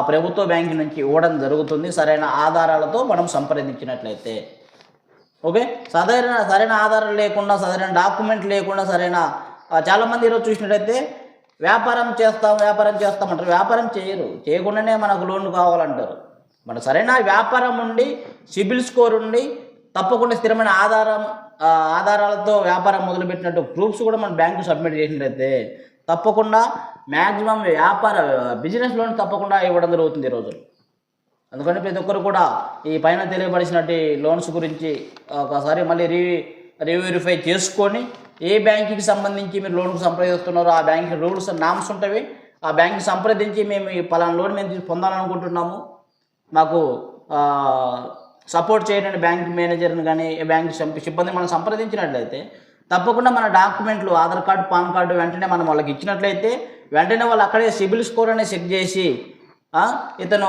ప్రభుత్వ బ్యాంకు నుంచి ఇవ్వడం జరుగుతుంది, సరైన ఆధారాలతో మనం సంప్రదించినట్లయితే. ఓకే, సరైన ఆధారాలు లేకుండా, సరైన డాక్యుమెంట్ లేకుండా, చాలామంది ఈరోజు చూసినట్లయితే వ్యాపారం చేస్తామంటారు. వ్యాపారం చేయకుండానే మనకు లోన్ కావాలంటారు. మన సరైన వ్యాపారం ఉండి సిబిల్ స్కోర్ ఉండి తప్పకుండా స్థిరమైన ఆధారాలతో వ్యాపారం మొదలుపెట్టినట్టు ప్రూఫ్స్ కూడా మన బ్యాంకు సబ్మిట్ చేసినట్లయితే తప్పకుండా మ్యాక్సిమం బిజినెస్ లోన్ తప్పకుండా ఇవ్వడం జరుగుతుంది ఈరోజు. అందుకని ప్రతి ఒక్కరు కూడా ఈ పైన తెలియపరిచినట్టు లోన్స్ గురించి ఒకసారి మళ్ళీ రీవెరిఫై చేసుకొని ఏ బ్యాంకుకి సంబంధించి మీరు లోన్కి సంప్రదిస్తున్నారో ఆ బ్యాంక్ రూల్స్ అండ్ నామ్స్ ఉంటాయి, ఆ బ్యాంక్కి సంప్రదించి మేము ఈ పలానా లోన్ మేము పొందాలనుకుంటున్నాము, మాకు సపోర్ట్ చేయడానికి బ్యాంక్ మేనేజర్ని కానీ బ్యాంక్ సిబ్బంది మనం సంప్రదించినట్లయితే తప్పకుండా మన డాక్యుమెంట్లు ఆధార్ కార్డు పాన్ కార్డు వెంటనే మనం వాళ్ళకి ఇచ్చినట్లయితే వెంటనే వాళ్ళు అక్కడే సిబిల్ స్కోర్ అనేది చెక్ చేసి ఇతను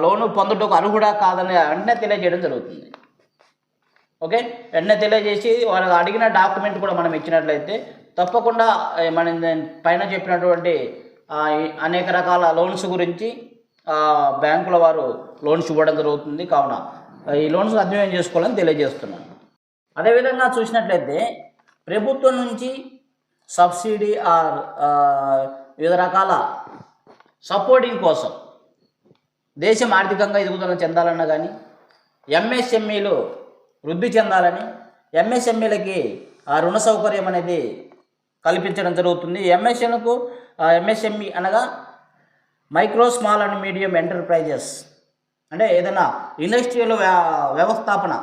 లోను పొందుటకు అర్హుడా కాదని వెంటనే తెలియజేయడం జరుగుతుంది. ఓకే, వెంటనే తెలియజేసి వాళ్ళకి అడిగిన డాక్యుమెంట్ కూడా మనం ఇచ్చినట్లయితే తప్పకుండా మనం పైన చెప్పినటువంటి అనేక రకాల లోన్స్ గురించి బ్యాంకుల వారు లోన్స్ ఇవ్వడం జరుగుతుంది. కావున ఈ లోన్స్ అధ్యయనం చేసుకోవాలని తెలియజేస్తున్నాను. అదేవిధంగా చూసినట్లయితే ప్రభుత్వం నుంచి సబ్సిడీ వివిధ రకాల సపోర్టింగ్ కోసం దేశం ఆర్థికంగా ఎదుగుదల చెందాలన్నా కానీ ఎంఎస్ఎంఈలు వృద్ధి చెందాలని ఎంఎస్ఎంఈలకి రుణ సౌకర్యం అనేది కల్పించడం జరుగుతుంది. ఎంఎస్ఎంఈ అనగా micro small and medium enterprises అంటే ఏదైనా ఇండస్ట్రియల్ వ్యవస్థాపన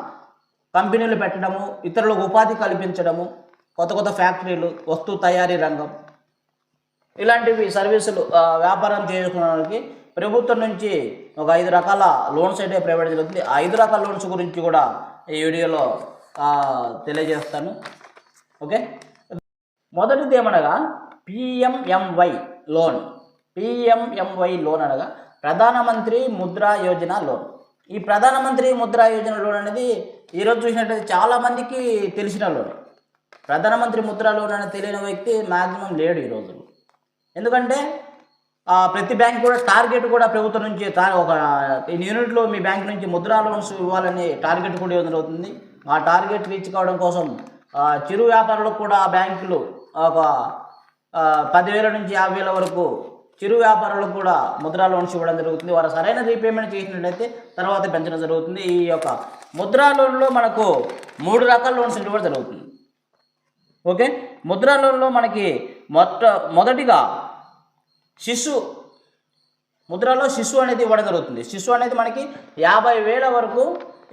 కంపెనీలు పెట్టడము, ఇతరులకు ఉపాధి కల్పించడము, కొత్త కొత్త ఫ్యాక్టరీలు, వస్తు తయారీ రంగం ఇలాంటివి సర్వీసులు వ్యాపారం చేసుకోవడానికి ప్రభుత్వం నుంచి ఒక 5 రకాల లోన్స్ అయితే ప్రొవైడ్ జరుగుతుంది. ఆ 5 రకాల లోన్స్ గురించి కూడా ఈ వీడియోలో తెలియజేస్తాను. ఓకే, మొదటిది ఏమనగా పిఎంఎంవై లోన్. పిఎంఎంవై లోన్ అనగా ప్రధానమంత్రి ముద్రా యోజన లోన్. ఈ ప్రధానమంత్రి ముద్రా యోజన లోన్ అనేది ఈరోజు చూసినట్లయితే చాలామందికి తెలిసిన లోన్. ప్రధానమంత్రి ముద్రా లోన్ అనేది తెలియని వ్యక్తి మ్యాక్సిమం లేడు ఈ రోజుల్లో. ఎందుకంటే ప్రతి బ్యాంక్ కూడా టార్గెట్ కూడా ప్రభుత్వం నుంచి ఒక యూనిట్లో మీ బ్యాంక్ నుంచి ముద్రా లోన్స్ ఇవ్వాలని టార్గెట్ కూడా ఇవ్వడం జరుగుతుంది. ఆ టార్గెట్ రీచ్ కావడం కోసం చిరు వ్యాపారులకు కూడా బ్యాంకులు ఒక 10,000 నుంచి 50,000 వరకు చిరు వ్యాపారులకు కూడా ముద్రా లోన్స్ ఇవ్వడం జరుగుతుంది. వారు సరైన రీపేమెంట్ చేసినట్లయితే తర్వాత పెంచడం జరుగుతుంది. ఈ యొక్క ముద్రా లోన్లో మనకు 3 రకాల లోన్స్ ఇవ్వడం జరుగుతుంది. ఓకే, ముద్రా లోన్లో మనకి మొదటిగా ముద్రలో శిశు అనేది ఇవ్వడం జరుగుతుంది. శిశు అనేది మనకి 50,000 వరకు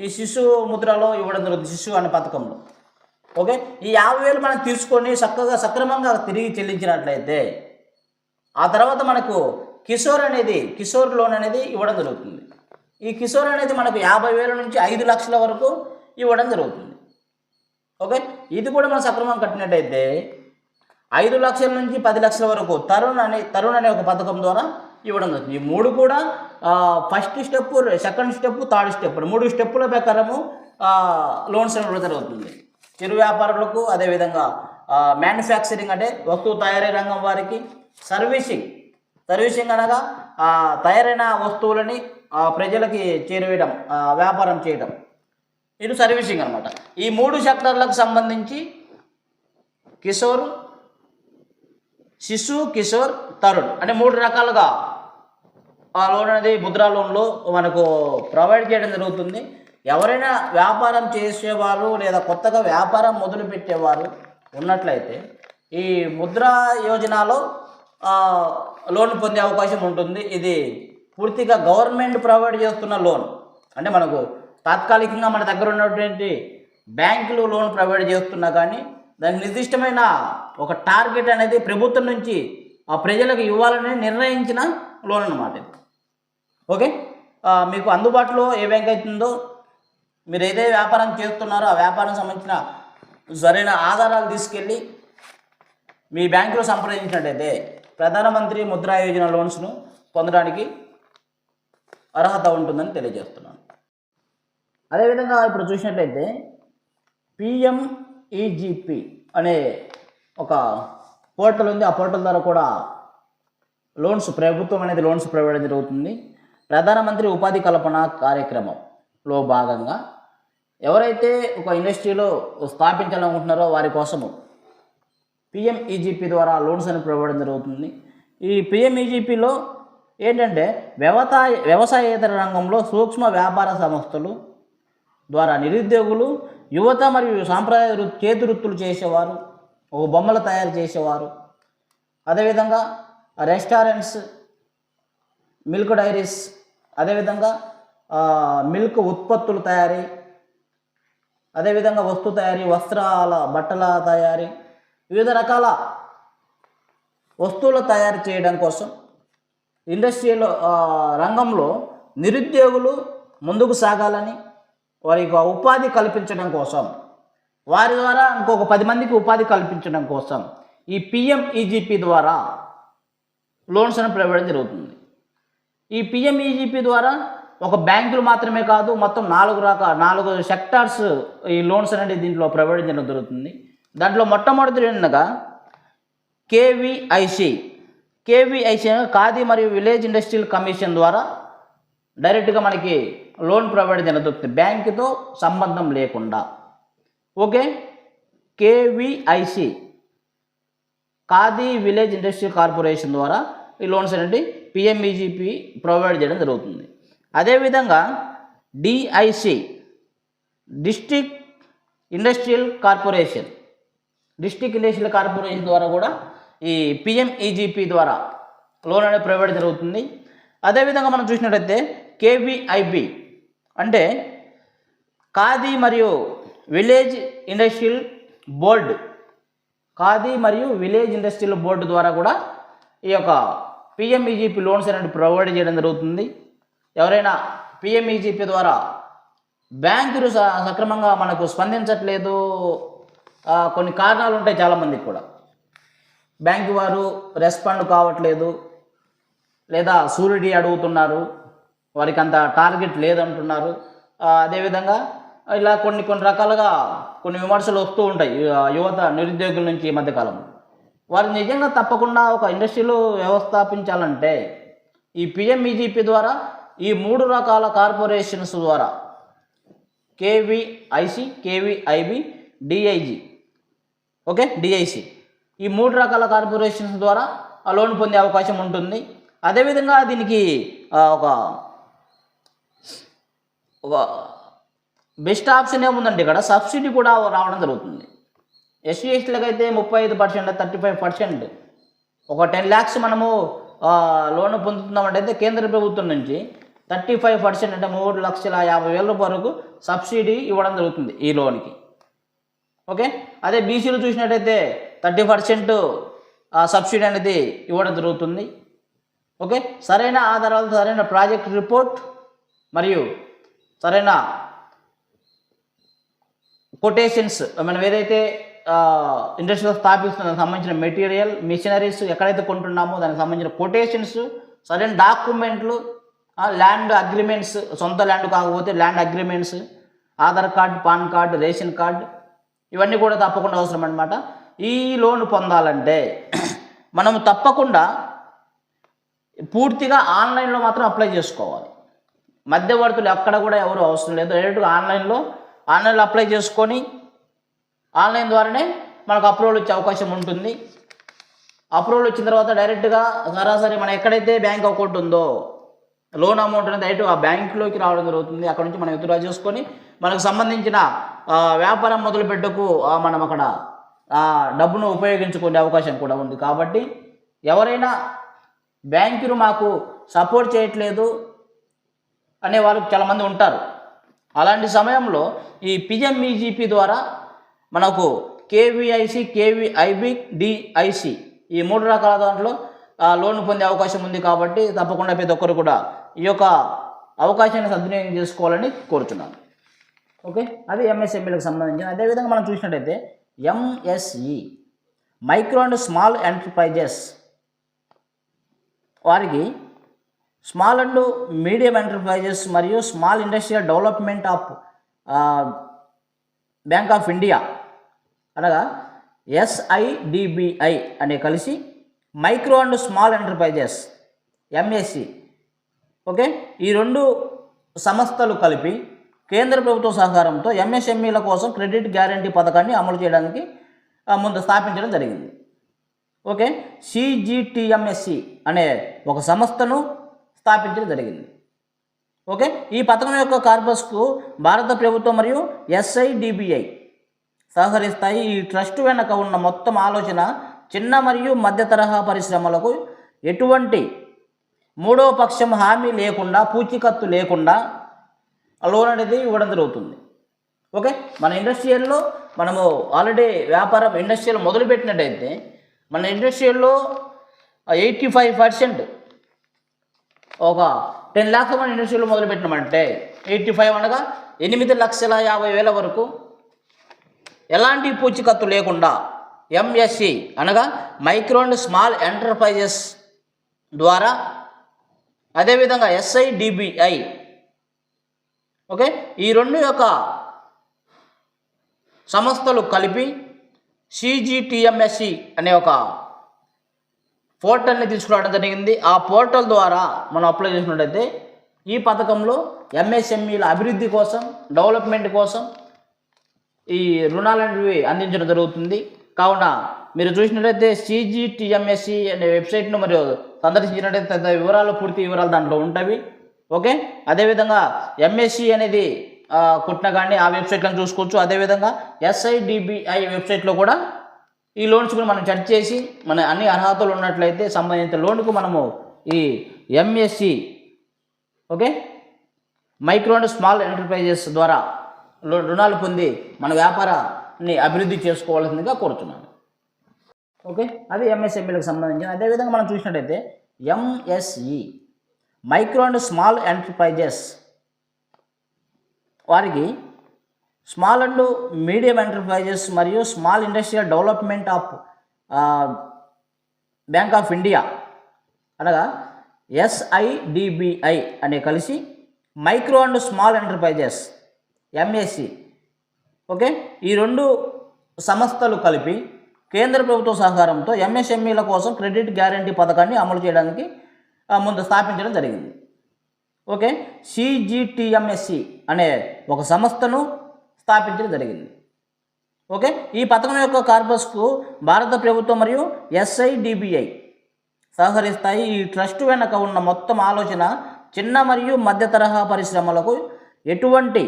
ఈ శిశు ముద్రలో ఇవ్వడం జరుగుతుంది, శిశు అనే పథకంలో. ఓకే, ఈ 50,000 మనం తీసుకొని సక్రమంగా తిరిగి చెల్లించినట్లయితే ఆ తర్వాత మనకు కిషోర్ లోన్ అనేది ఇవ్వడం జరుగుతుంది. ఈ కిషోర్ అనేది మనకు 50,000 నుంచి 5 లక్షల వరకు ఇవ్వడం జరుగుతుంది. ఓకే, ఇది కూడా మనం సక్రమంగా కట్టినట్టయితే 5 లక్షల నుంచి 10 లక్షల వరకు తరుణ్ అనే ఒక పథకం ద్వారా ఇవ్వడం జరుగుతుంది. ఈ 3 కూడా first step, second step, third step 3 స్టెప్పుల ప్రకారము లోన్స్ ఇవ్వడం జరుగుతుంది. చిరు వ్యాపారులకు, అదేవిధంగా మ్యానుఫ్యాక్చరింగ్ అంటే వస్తువు తయారీ రంగం వారికి, సర్వీసింగ్ అనగా తయారైన వస్తువులని ప్రజలకి చేరవేయడం, వ్యాపారం చేయడం, ఇది సర్వీసింగ్ అనమాట. ఈ 3 సెక్టర్లకు సంబంధించి శిశు, కిషోర్, తరుణ్ అనే 3 రకాలుగా ఆ లోన్ అనేది ముద్రా లోన్లో మనకు ప్రొవైడ్ చేయడం జరుగుతుంది. ఎవరైనా వ్యాపారం చేసేవారు లేదా కొత్తగా వ్యాపారం మొదలుపెట్టేవారు ఉన్నట్లయితే ఈ ముద్రా యోజనలో లోన్ పొందే అవకాశం ఉంటుంది. ఇది పూర్తిగా గవర్నమెంట్ ప్రొవైడ్ చేస్తున్న లోన్. అంటే మనకు తాత్కాలికంగా మన దగ్గర ఉన్నటువంటి బ్యాంకులు లోన్ ప్రొవైడ్ చేస్తున్నా కానీ దానికి నిర్దిష్టమైన ఒక టార్గెట్ అనేది ప్రభుత్వం నుంచి ఆ ప్రజలకు ఇవ్వాలని నిర్ణయించిన లోన్ అన్నమాట ఇది. ఓకే, మీకు అందుబాటులో ఏ బ్యాంక్ అవుతుందో, మీరు ఏదైతే వ్యాపారం చేస్తున్నారో ఆ వ్యాపారం సంబంధించిన సరైన ఆధారాలు తీసుకెళ్ళి మీ బ్యాంకులో సంప్రదించినట్టయితే ప్రధానమంత్రి ముద్రా యోజన లోన్స్ను పొందడానికి అర్హత ఉంటుందని తెలియజేస్తున్నాను. అదేవిధంగా ఇప్పుడు చూసినట్లయితే పిఎంఈజీపీ అనే ఒక పోర్టల్ ఉంది. ఆ పోర్టల్ ద్వారా కూడా ప్రభుత్వం అనేది లోన్స్ ప్రొవైడ్ జరుగుతుంది. ప్రధానమంత్రి ఉపాధి కల్పన కార్యక్రమంలో భాగంగా ఎవరైతే ఒక ఇండస్ట్రీలో స్థాపించాలనుకుంటున్నారో వారి కోసము పిఎంఈజీపీ ద్వారా లోన్స్ అని ప్రొవైడ్ జరుగుతుంది. ఈ పిఎంఈజీపీలో ఏంటంటే వ్యవసాయేతర రంగంలో సూక్ష్మ వ్యాపార సంస్థలు ద్వారా నిరుద్యోగులు, యువత మరియు సాంప్రదాయ చేతి వృత్తులు చేసేవారు, ఒక బొమ్మలు తయారు చేసేవారు, అదేవిధంగా రెస్టారెంట్స్, మిల్క్ డైరీస్, అదేవిధంగా మిల్క్ ఉత్పత్తుల తయారీ, అదేవిధంగా వస్తు తయారీ, వస్త్రాల బట్టల తయారీ, వివిధ రకాల వస్తువుల తయారు చేయడం కోసం ఇండస్ట్రియల్ రంగంలో నిరుద్యోగులు ముందుకు సాగాలని, వారికి ఉపాధి కల్పించడం కోసం, వారి ద్వారా ఇంకొక 10 మందికి ఉపాధి కల్పించడం కోసం ఈ పిఎంఈజీపీ ద్వారా లోన్స్ అని ప్రొవైడ్ జరుగుతుంది. ఈ పిఎంఈజీపీ ద్వారా ఒక బ్యాంకులు మాత్రమే కాదు, మొత్తం 4 సెక్టార్స్ ఈ లోన్స్ అనేది దీంట్లో ప్రొవైడ్ చేయడం జరుగుతుంది. దాంట్లో మొట్టమొదటి ఏంటనగా కేవీఐసి ఖాదీ మరియు విలేజ్ ఇండస్ట్రియల్ కమిషన్ ద్వారా డైరెక్ట్గా మనకి లోన్ ప్రొవైడ్ చేయడం జరుగుతుంది, బ్యాంకుతో సంబంధం లేకుండా. Okay, KVIC khadi village industrial corporation ద్వారా ఈ లోన్స్ అనేది పిఎంఈజీపీ ప్రొవైడ్ చేయడం జరుగుతుంది. అదేవిధంగా డిఐసి డిస్ట్రిక్ట్ ఇండస్ట్రియల్ కార్పొరేషన్ ద్వారా కూడా ఈ పిఎంఈజీపీ ద్వారా లోన్ అనేది ప్రొవైడ్ జరుగుతుంది. అదేవిధంగా మనం చూసినట్టయితే కేవీఐబి అంటే ఖాదీ మరియు విలేజ్ ఇండస్ట్రియల్ బోర్డు ద్వారా కూడా ఈ యొక్క పిఎంఈజీపీ లోన్స్ అనేది ప్రొవైడ్ చేయడం జరుగుతుంది. ఎవరైనా పిఎంఈజీపీ ద్వారా బ్యాంకులు సక్రమంగా మనకు స్పందించట్లేదు, కొన్ని కారణాలు ఉంటాయి చాలామందికి కూడా, బ్యాంకు వారు రెస్పాండ్ కావట్లేదు, లేదా సూరిటీ అడుగుతున్నారు, వారికి అంత టార్గెట్ లేదంటున్నారు. అదేవిధంగా ఇలా కొన్ని రకాలుగా కొన్ని విమర్శలు వస్తూ ఉంటాయి యువత నిరుద్యోగుల నుంచి ఈ మధ్యకాలంలో. వారు నిజంగా తప్పకుండా ఒక ఇండస్ట్రీలో వ్యవస్థాపించాలంటే ఈ పిఎంఈజీపీ ద్వారా ఈ 3 రకాల కార్పొరేషన్స్ ద్వారా కేవీఐసి, కేవీఐబి, డిఐసి ఈ 3 రకాల కార్పొరేషన్స్ ద్వారా ఆ లోన్ పొందే అవకాశం ఉంటుంది. అదేవిధంగా దీనికి ఒక బెస్ట్ ఆప్షన్ ఏముందంటే ఇక్కడ సబ్సిడీ కూడా రావడం జరుగుతుంది. ఎస్సీ ఎస్టీలకు అయితే 35%, 35%, ఒక 10 lakhs మనము లోన్ పొందుతున్నామంటే కేంద్ర ప్రభుత్వం నుంచి 35% అంటే 3,50,000 వరకు సబ్సిడీ ఇవ్వడం జరుగుతుంది ఈ లోన్కి. ఓకే, అదే బీసీలు చూసినట్టయితే 30% సబ్సిడీ అనేది ఇవ్వడం జరుగుతుంది. ఓకే, సరైన ఆధారాలు, సరైన ప్రాజెక్ట్ రిపోర్ట్ మరియు సరైన కొటేషన్స్, మనం ఏదైతే ఇండస్ట్రీలో స్థాపిస్తున్న దానికి సంబంధించిన మెటీరియల్, మిషనరీస్ ఎక్కడైతే కొంటున్నామో దానికి సంబంధించిన కొటేషన్స్, సరైన డాక్యుమెంట్లు, ల్యాండ్ అగ్రిమెంట్స్, సొంత ల్యాండ్ కాకపోతే land agreements, Aadhaar card, pan card, ration card, ఇవన్నీ కూడా తప్పకుండా అవసరం అన్నమాట. ఈ లోన్ పొందాలంటే మనం తప్పకుండా పూర్తిగా ఆన్లైన్లో మాత్రం అప్లై చేసుకోవాలి. మధ్యవర్తులు ఎక్కడ కూడా ఎవరు అవసరం లేదు, డైరెక్ట్గా ఆన్లైన్లో అప్లై చేసుకొని ఆన్లైన్ ద్వారానే మనకు అప్రూవల్ వచ్చే అవకాశం ఉంటుంది. అప్రూవల్ వచ్చిన తర్వాత డైరెక్ట్గా సరాసరి మనం ఎక్కడైతే బ్యాంక్ అకౌంట్ ఉందో లోన్ అమౌంట్ అనేది డైరెక్ట్ ఆ బ్యాంకులోకి రావడం జరుగుతుంది. అక్కడ నుంచి మనం విత్డ్రా చేసుకొని మనకు సంబంధించిన వ్యాపారం మొదలుపెట్టకు మనం అక్కడ డబ్బును ఉపయోగించుకునే అవకాశం కూడా ఉంది. కాబట్టి ఎవరైనా బ్యాంకులు మాకు సపోర్ట్ చేయట్లేదు అనే వాళ్ళు చాలామంది ఉంటారు. అలాంటి సమయంలో ఈ పిఎంఈజీపీ ద్వారా మనకు కేవీఐసి, కేవీఐబి, డిఐసి ఈ 3 రకాల దాంట్లో లోన్ పొందే అవకాశం ఉంది. కాబట్టి తప్పకుండా ప్రతి ఒక్కరు కూడా ఈ యొక్క అవకాశాన్ని సద్వినియోగం చేసుకోవాలని కోరుతున్నాను. ఓకే, అది ఎంఎస్ఎంఈలకు సంబంధించిన. అదేవిధంగా మనం చూసినట్టయితే MSE micro and small enterprises వారికి స్మాల్ అండ్ మీడియం ఎంటర్ప్రైజెస్ మరియు small industrial development of bank of India అనగా ఎస్ఐడిబిఐ అనే కలిసి micro and small enterprises MSc. Okay, ఈ 2 సంస్థలు కలిపి కేంద్ర ప్రభుత్వ సహకారంతో ఎంఎస్ఎంఈల కోసం క్రెడిట్ గ్యారంటీ పథకాన్ని అమలు చేయడానికి ముందు స్థాపించడం జరిగింది. ఓకే, సిజిటిఎంఎస్సి అనే ఒక సంస్థను స్థాపించడం జరిగింది. ఓకే, ఈ పథకం యొక్క కార్పస్కు భారత ప్రభుత్వం మరియు ఎస్ఐడిబిఐ సహకరిస్తాయి. ఈ ట్రస్ట్ వెనక ఉన్న మొత్తం ఆలోచన చిన్న మరియు మధ్య తరహా పరిశ్రమలకు ఎటువంటి మూడవ పక్షం హామీ లేకుండా, పూచీకత్తు లేకుండా లోన్ అనేది ఇవ్వడం జరుగుతుంది. ఓకే, మన ఇండస్ట్రియల్లో మనము ఆల్రెడీ వ్యాపారం ఇండస్ట్రియల్ మొదలుపెట్టినట్టయితే మన ఇండస్ట్రియల్లో 85% ఒక 10 lakhs మన ఇండస్ట్రీలో మొదలుపెట్టినామంటే 85 అనగా 8,50,000 వరకు ఎలాంటి పూచీకత్తు లేకుండా ఎంఎస్సి అనగా మైక్రో అండ్ స్మాల్ ఎంటర్ప్రైజెస్ ద్వారా, అదేవిధంగా SIDBI, ఓకే, ఈ రెండు యొక్క సంస్థలు కలిపి CGTMSE అనే ఒక పోర్టల్ని తీసుకురావడం జరిగింది. ఆ పోర్టల్ ద్వారా మనం అప్లై చేసినట్టయితే ఈ పథకంలో MSMEల అభివృద్ధి కోసం, డెవలప్మెంట్ కోసం ఈ రుణాలనేవి అందించడం జరుగుతుంది. కావున మీరు చూసినట్లయితే CGTMSE అనే వెబ్సైట్ను మరియు సందర్శించినట్టయితే వివరాలు, పూర్తి వివరాలు దాంట్లో ఉంటాయి. ఓకే, అదేవిధంగా MSE అనేది కుట్టిన కానీ ఆ వెబ్సైట్లను చూసుకోవచ్చు. అదేవిధంగా SIDBI వెబ్సైట్లో కూడా ఈ లోన్స్ కూడా మనం చెక్ చేసి మన అన్ని అర్హతలు ఉన్నట్లయితే సంబంధిత లోన్కు మనము ఈ MSE, okay, micro and small enterprises ద్వారా రుణాలు పొంది మన వ్యాపారాన్ని అభివృద్ధి చేసుకోవాల్సిందిగా కోరుతున్నాను. ఓకే, అది MSMEలకు సంబంధించిన. అదేవిధంగా మనం చూసినట్టయితే MSE micro and small enterprises వారికి స్మాల్ అండ్ మీడియం ఎంటర్ప్రైజెస్ మరియు small industrial development of bank of India అనగా SIDBI అనే కలిసి micro and small enterprises MSE, okay, ఈ రెండు సంస్థలు కలిపి కేంద్ర ప్రభుత్వ సహకారంతో MSMEల కోసం క్రెడిట్ గ్యారంటీ పథకాన్ని అమలు చేయడానికి ముందు స్థాపించడం జరిగింది. ఓకే, CGTMSE అనే ఒక సంస్థను స్థాపించడం జరిగింది. ఓకే, ఈ పథకం యొక్క కార్పస్కు భారత ప్రభుత్వం మరియు SIDBI సహకరిస్తాయి. ఈ ట్రస్ట్ వెనుక ఉన్న మొత్తం ఆలోచన చిన్న మరియు మధ్య తరహా పరిశ్రమలకు ఎటువంటి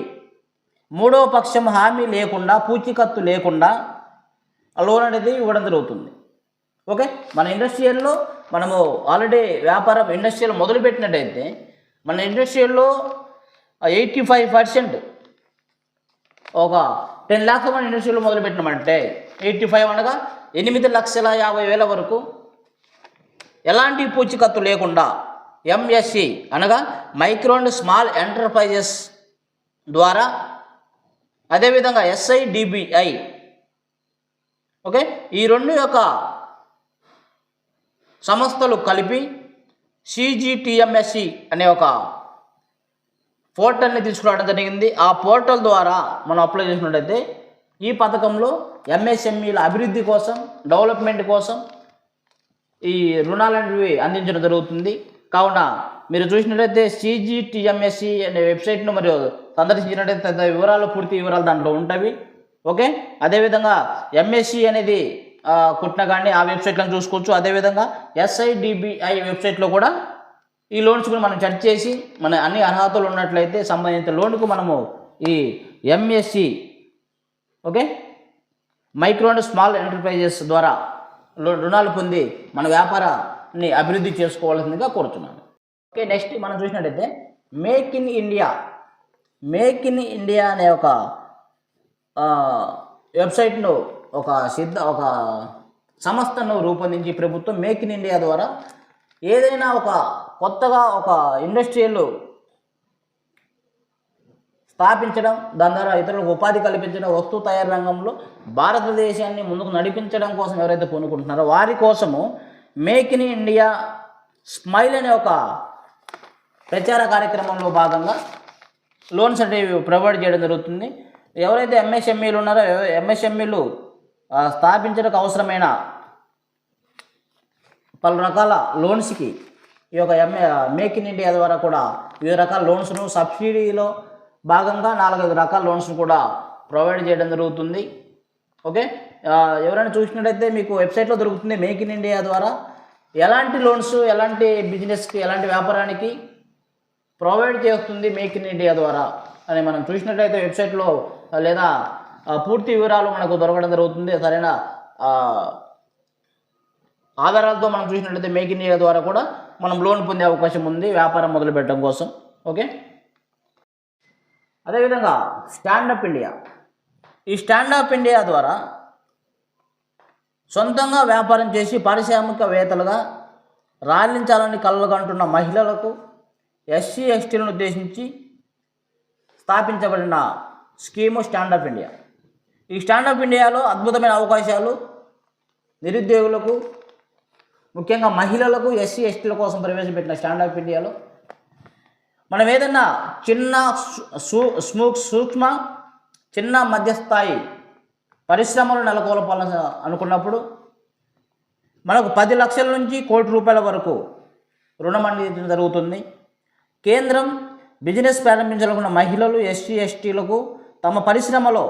మూడవ పక్షం హామీ లేకుండా, పూచీకత్తు లేకుండా లోన్ అనేది ఇవ్వడం జరుగుతుంది. ఓకే, మన ఇండస్ట్రియల్లో మనము ఆల్రెడీ వ్యాపారం ఇండస్ట్రియల్ మొదలుపెట్టినట్టయితే మన ఇండస్ట్రియల్లో 85% ఒక 10 lakhs మన ఇండస్ట్రీలో మొదలుపెట్టినామంటే 85 అనగా 8,50,000 వరకు ఎలాంటి పూచీకత్తు లేకుండా MSE అనగా మైక్రో అండ్ స్మాల్ ఎంటర్ప్రైజెస్ ద్వారా, అదేవిధంగా SIDBI, ఓకే, ఈ రెండు యొక్క సంస్థలు కలిపి CGTMSE అనే ఒక పోర్టల్ని తీసుకురావడం జరిగింది. ఆ పోర్టల్ ద్వారా మనం అప్లై చేసినట్టయితే ఈ పథకంలో MSMEల అభివృద్ధి కోసం, డెవలప్మెంట్ కోసం ఈ రుణాలనేవి అందించడం జరుగుతుంది. కావున మీరు చూసినట్లయితే CGTMSE అనే వెబ్సైట్ను మరియు సందర్శించినట్టయితే వివరాలు, పూర్తి వివరాలు దాంట్లో ఉంటాయి. ఓకే, అదేవిధంగా MSE అనేది కుట్టిన కానీ ఆ వెబ్సైట్లను చూసుకోవచ్చు. అదేవిధంగా SIDBI వెబ్సైట్లో కూడా ఈ లోన్స్ కూడా మనం చెక్ చేసి మన అన్ని అర్హతలు ఉన్నట్లయితే సంబంధిత లోన్కు మనము ఈ MSE, okay, micro and small enterprises ద్వారా రుణాలు పొంది మన వ్యాపారాన్ని అభివృద్ధి చేసుకోవాల్సిందిగా కోరుతున్నాను. ఓకే, నెక్స్ట్ మనం చూసినట్టయితే మేక్ ఇన్ ఇండియా అనే ఒక వెబ్సైట్ను ఒక సంస్థను రూపొందించి ప్రభుత్వం మేక్ ఇన్ ఇండియా ద్వారా ఏదైనా ఒక కొత్తగా ఒక ఇండస్ట్రియల్ స్థాపించడం, దాని ద్వారా ఇతరులకు ఉపాధి కల్పించడం, వస్తువు తయారీ రంగంలో భారతదేశాన్ని ముందుకు నడిపించడం కోసం ఎవరైతే పూనుకుంటున్నారో వారి కోసము మేక్ ఇన్ ఇండియా స్మైల్ అనే ఒక ప్రచార కార్యక్రమంలో భాగంగా లోన్స్ అనేవి ప్రొవైడ్ చేయడం జరుగుతుంది. ఎవరైతే MSMEలు ఉన్నారో MSMEలు స్థాపించడానికి అవసరమైన పలు రకాల లోన్స్కి ఈ యొక్క మేక్ ఇన్ ఇండియా ద్వారా కూడా వివిధ రకాల లోన్స్ను సబ్సిడీలో భాగంగా 4-5 రకాల లోన్స్ను కూడా ప్రొవైడ్ చేయడం జరుగుతుంది. ఓకే, ఎవరైనా చూసినట్టయితే మీకు వెబ్సైట్లో దొరుకుతుంది. మేక్ ఇన్ ఇండియా ద్వారా ఎలాంటి లోన్స్, ఎలాంటి బిజినెస్కి, ఎలాంటి వ్యాపారానికి ప్రొవైడ్ చేస్తుంది మేక్ ఇన్ ఇండియా ద్వారా అని మనం చూసినట్లయితే వెబ్సైట్లో లేదా పూర్తి వివరాలు మనకు దొరకడం జరుగుతుంది. సరైన ఆధారాలతో మనం చూసినట్లయితే మేక్ ఇన్ ఇండియా ద్వారా కూడా మనం లోన్ పొందే అవకాశం ఉంది వ్యాపారం మొదలు పెట్టడం కోసం. ఓకే, అదేవిధంగా స్టాండప్ ఇండియా. ఈ స్టాండప్ ఇండియా ద్వారా సొంతంగా వ్యాపారం చేసి పారిశ్రామికవేత్తలుగా రాణించాలని కలలుగంటున్న మహిళలకు ఎస్సీ ఎస్టీలను ఉద్దేశించి స్థాపించబడిన స్కీము స్టాండప్ ఇండియా. ఈ స్టాండప్ ఇండియాలో అద్భుతమైన అవకాశాలు నిరుద్యోగులకు, ముఖ్యంగా మహిళలకు, ఎస్సీ ఎస్టీల కోసం ప్రవేశపెట్టిన స్టాండప్ ఇండియాలో మనం ఏదైనా చిన్న సూక్ష్మ చిన్న మధ్యస్థాయి పరిశ్రమలు నెలకొల్పాలని అనుకున్నప్పుడు మనకు 10 లక్షల నుంచి ₹1 కోటి వరకు రుణం అందించడం జరుగుతుంది. కేంద్రం బిజినెస్ ప్రారంభించాలనుకున్న మహిళలు, ఎస్సీ ఎస్టీలకు తమ పరిశ్రమలో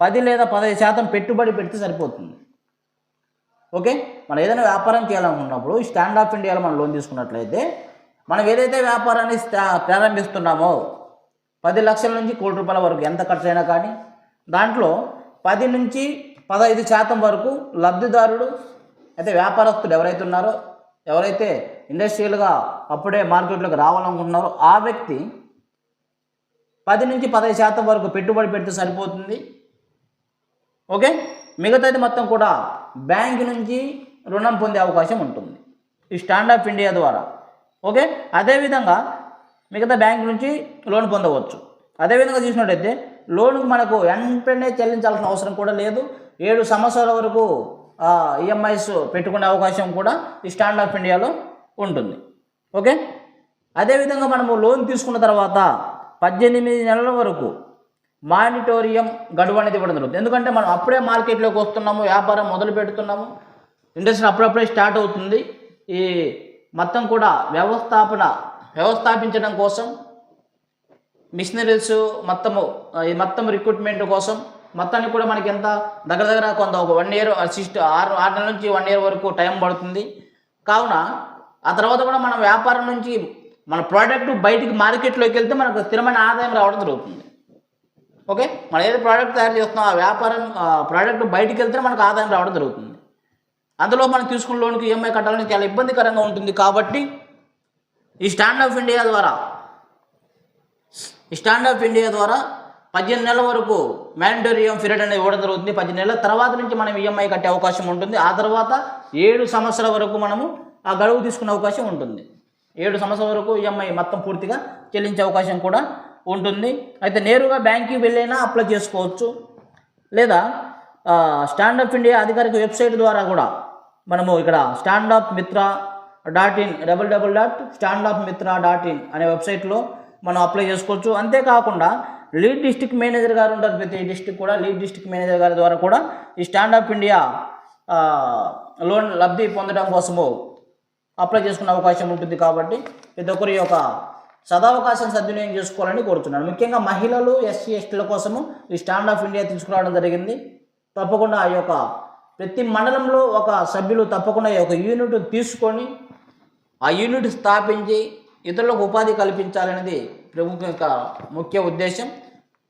10 లేదా 15% పెట్టుబడి పెడితే సరిపోతుంది. ఓకే, మనం ఏదైనా వ్యాపారం చేయాలనుకున్నప్పుడు ఈ స్టాండప్ ఇండియాలో మనం లోన్ తీసుకున్నట్లయితే మనం ఏదైతే వ్యాపారాన్ని ప్రారంభిస్తున్నామో 10 లక్షల నుంచి ₹1 కోటి వరకు ఎంత ఖర్చు అయినా కానీ దాంట్లో 10 నుంచి 15% వరకు లబ్ధిదారుడు, అయితే వ్యాపారస్తుడు ఎవరైతే ఉన్నారో, ఎవరైతే ఇండస్ట్రియల్గా అప్పుడే మార్కెట్లోకి రావాలనుకుంటున్నారో ఆ వ్యక్తి 10 నుంచి 15% వరకు పెట్టుబడి పెడితే సరిపోతుంది. ఓకే, మిగతాది మొత్తం కూడా బ్యాంక్ నుంచి రుణం పొందే అవకాశం ఉంటుంది ఈ స్టాండప్ ఇండియా ద్వారా. ఓకే, అదేవిధంగా మిగతా బ్యాంక్ నుంచి లోన్ పొందవచ్చు. అదేవిధంగా చూసినట్టయితే లోనుకు మనకు వెంటనే చెల్లించాల్సిన అవసరం కూడా లేదు. 7 సంవత్సరాల వరకు ఈఎంఐస్ పెట్టుకునే అవకాశం కూడా ఈ స్టాండప్ ఇండియాలో ఉంటుంది. ఓకే, అదేవిధంగా మనము లోన్ తీసుకున్న తర్వాత 18 నెలల వరకు మానిటోరియం గడువు అనేది ఇవ్వడం జరుగుతుంది. ఎందుకంటే మనం అప్పుడే మార్కెట్లోకి వస్తున్నాము, వ్యాపారం మొదలు పెడుతున్నాము, ఇండస్ట్రీ అప్పుడప్పుడే స్టార్ట్ అవుతుంది. ఈ మొత్తం కూడా వ్యవస్థాపించడం కోసం మిషనరీస్ మొత్తం రిక్రూట్మెంట్ కోసం మొత్తానికి కూడా మనకి ఎంత దగ్గర కొంత ఒక 1 ఇయర్ 6 నెలల నుంచి 1 ఇయర్ వరకు టైం పడుతుంది. కావున ఆ తర్వాత కూడా మన వ్యాపారం నుంచి మన ప్రోడక్ట్ బయటికి మార్కెట్లోకి వెళ్తే మనకు స్థిరమైన ఆదాయం రావడం జరుగుతుంది. ఓకే, మనం ఏదో ప్రోడక్ట్ తయారు చేస్తున్నాం ఆ వ్యాపారం ప్రోడక్ట్ బయటికి వెళ్తే మనకు ఆదాయం రావడం జరుగుతుంది. అందులో మనం తీసుకున్న లోన్కి ఈఎంఐ కట్టాలని చాలా ఇబ్బందికరంగా ఉంటుంది. కాబట్టి ఈ స్టాండప్ ఇండియా ద్వారా 18 నెలల వరకు మ్యాండేటోరియం పీరియడ్ అనేది ఇవ్వడం జరుగుతుంది. 18 నెలల తర్వాత నుంచి మనం ఈఎంఐ కట్టే అవకాశం ఉంటుంది. ఆ తర్వాత 7 సంవత్సరాల వరకు మనము ఆ గడువు తీసుకునే అవకాశం ఉంటుంది. 7 సంవత్సరాల వరకు ఈఎంఐ మొత్తం పూర్తిగా చెల్లించే అవకాశం కూడా ఉంటుంది. అయితే నేరుగా బ్యాంక్కి వెళ్ళైనా అప్లై చేసుకోవచ్చు, లేదా స్టాండప్ ఇండియా అధికారిక వెబ్సైట్ ద్వారా కూడా మనము ఇక్కడ standupmitra.in www.standupmitra.in అనే వెబ్సైట్లో మనం అప్లై చేసుకోవచ్చు. అంతేకాకుండా లీడ్ డిస్ట్రిక్ట్ మేనేజర్ గారు ఉంటారు, ప్రతి డిస్ట్రిక్ట్ కూడా లీడ్ డిస్ట్రిక్ట్ మేనేజర్ గారి ద్వారా కూడా ఈ స్టాండప్ ఇండియా లోన్ లబ్ధి పొందడం కోసము అప్లై చేసుకునే అవకాశం ఉంటుంది. కాబట్టి ప్రతి ఒక్కరి యొక్క సదావకాశం సద్వినియోగం చేసుకోవాలని కోరుతున్నాను. ముఖ్యంగా మహిళలు, ఎస్సీ ఎస్టీల కోసము ఈ స్టాండప్ ఇండియా తీసుకురావడం జరిగింది. తప్పకుండా ఆ యొక్క ప్రతి మండలంలో ఒక సభ్యులు తప్పకుండా ఈ యొక్క యూనిట్ తీసుకొని ఆ యూనిట్ స్థాపించి ఇతరులకు ఉపాధి కల్పించాలనేది ప్రభుత్వం యొక్క ముఖ్య ఉద్దేశం.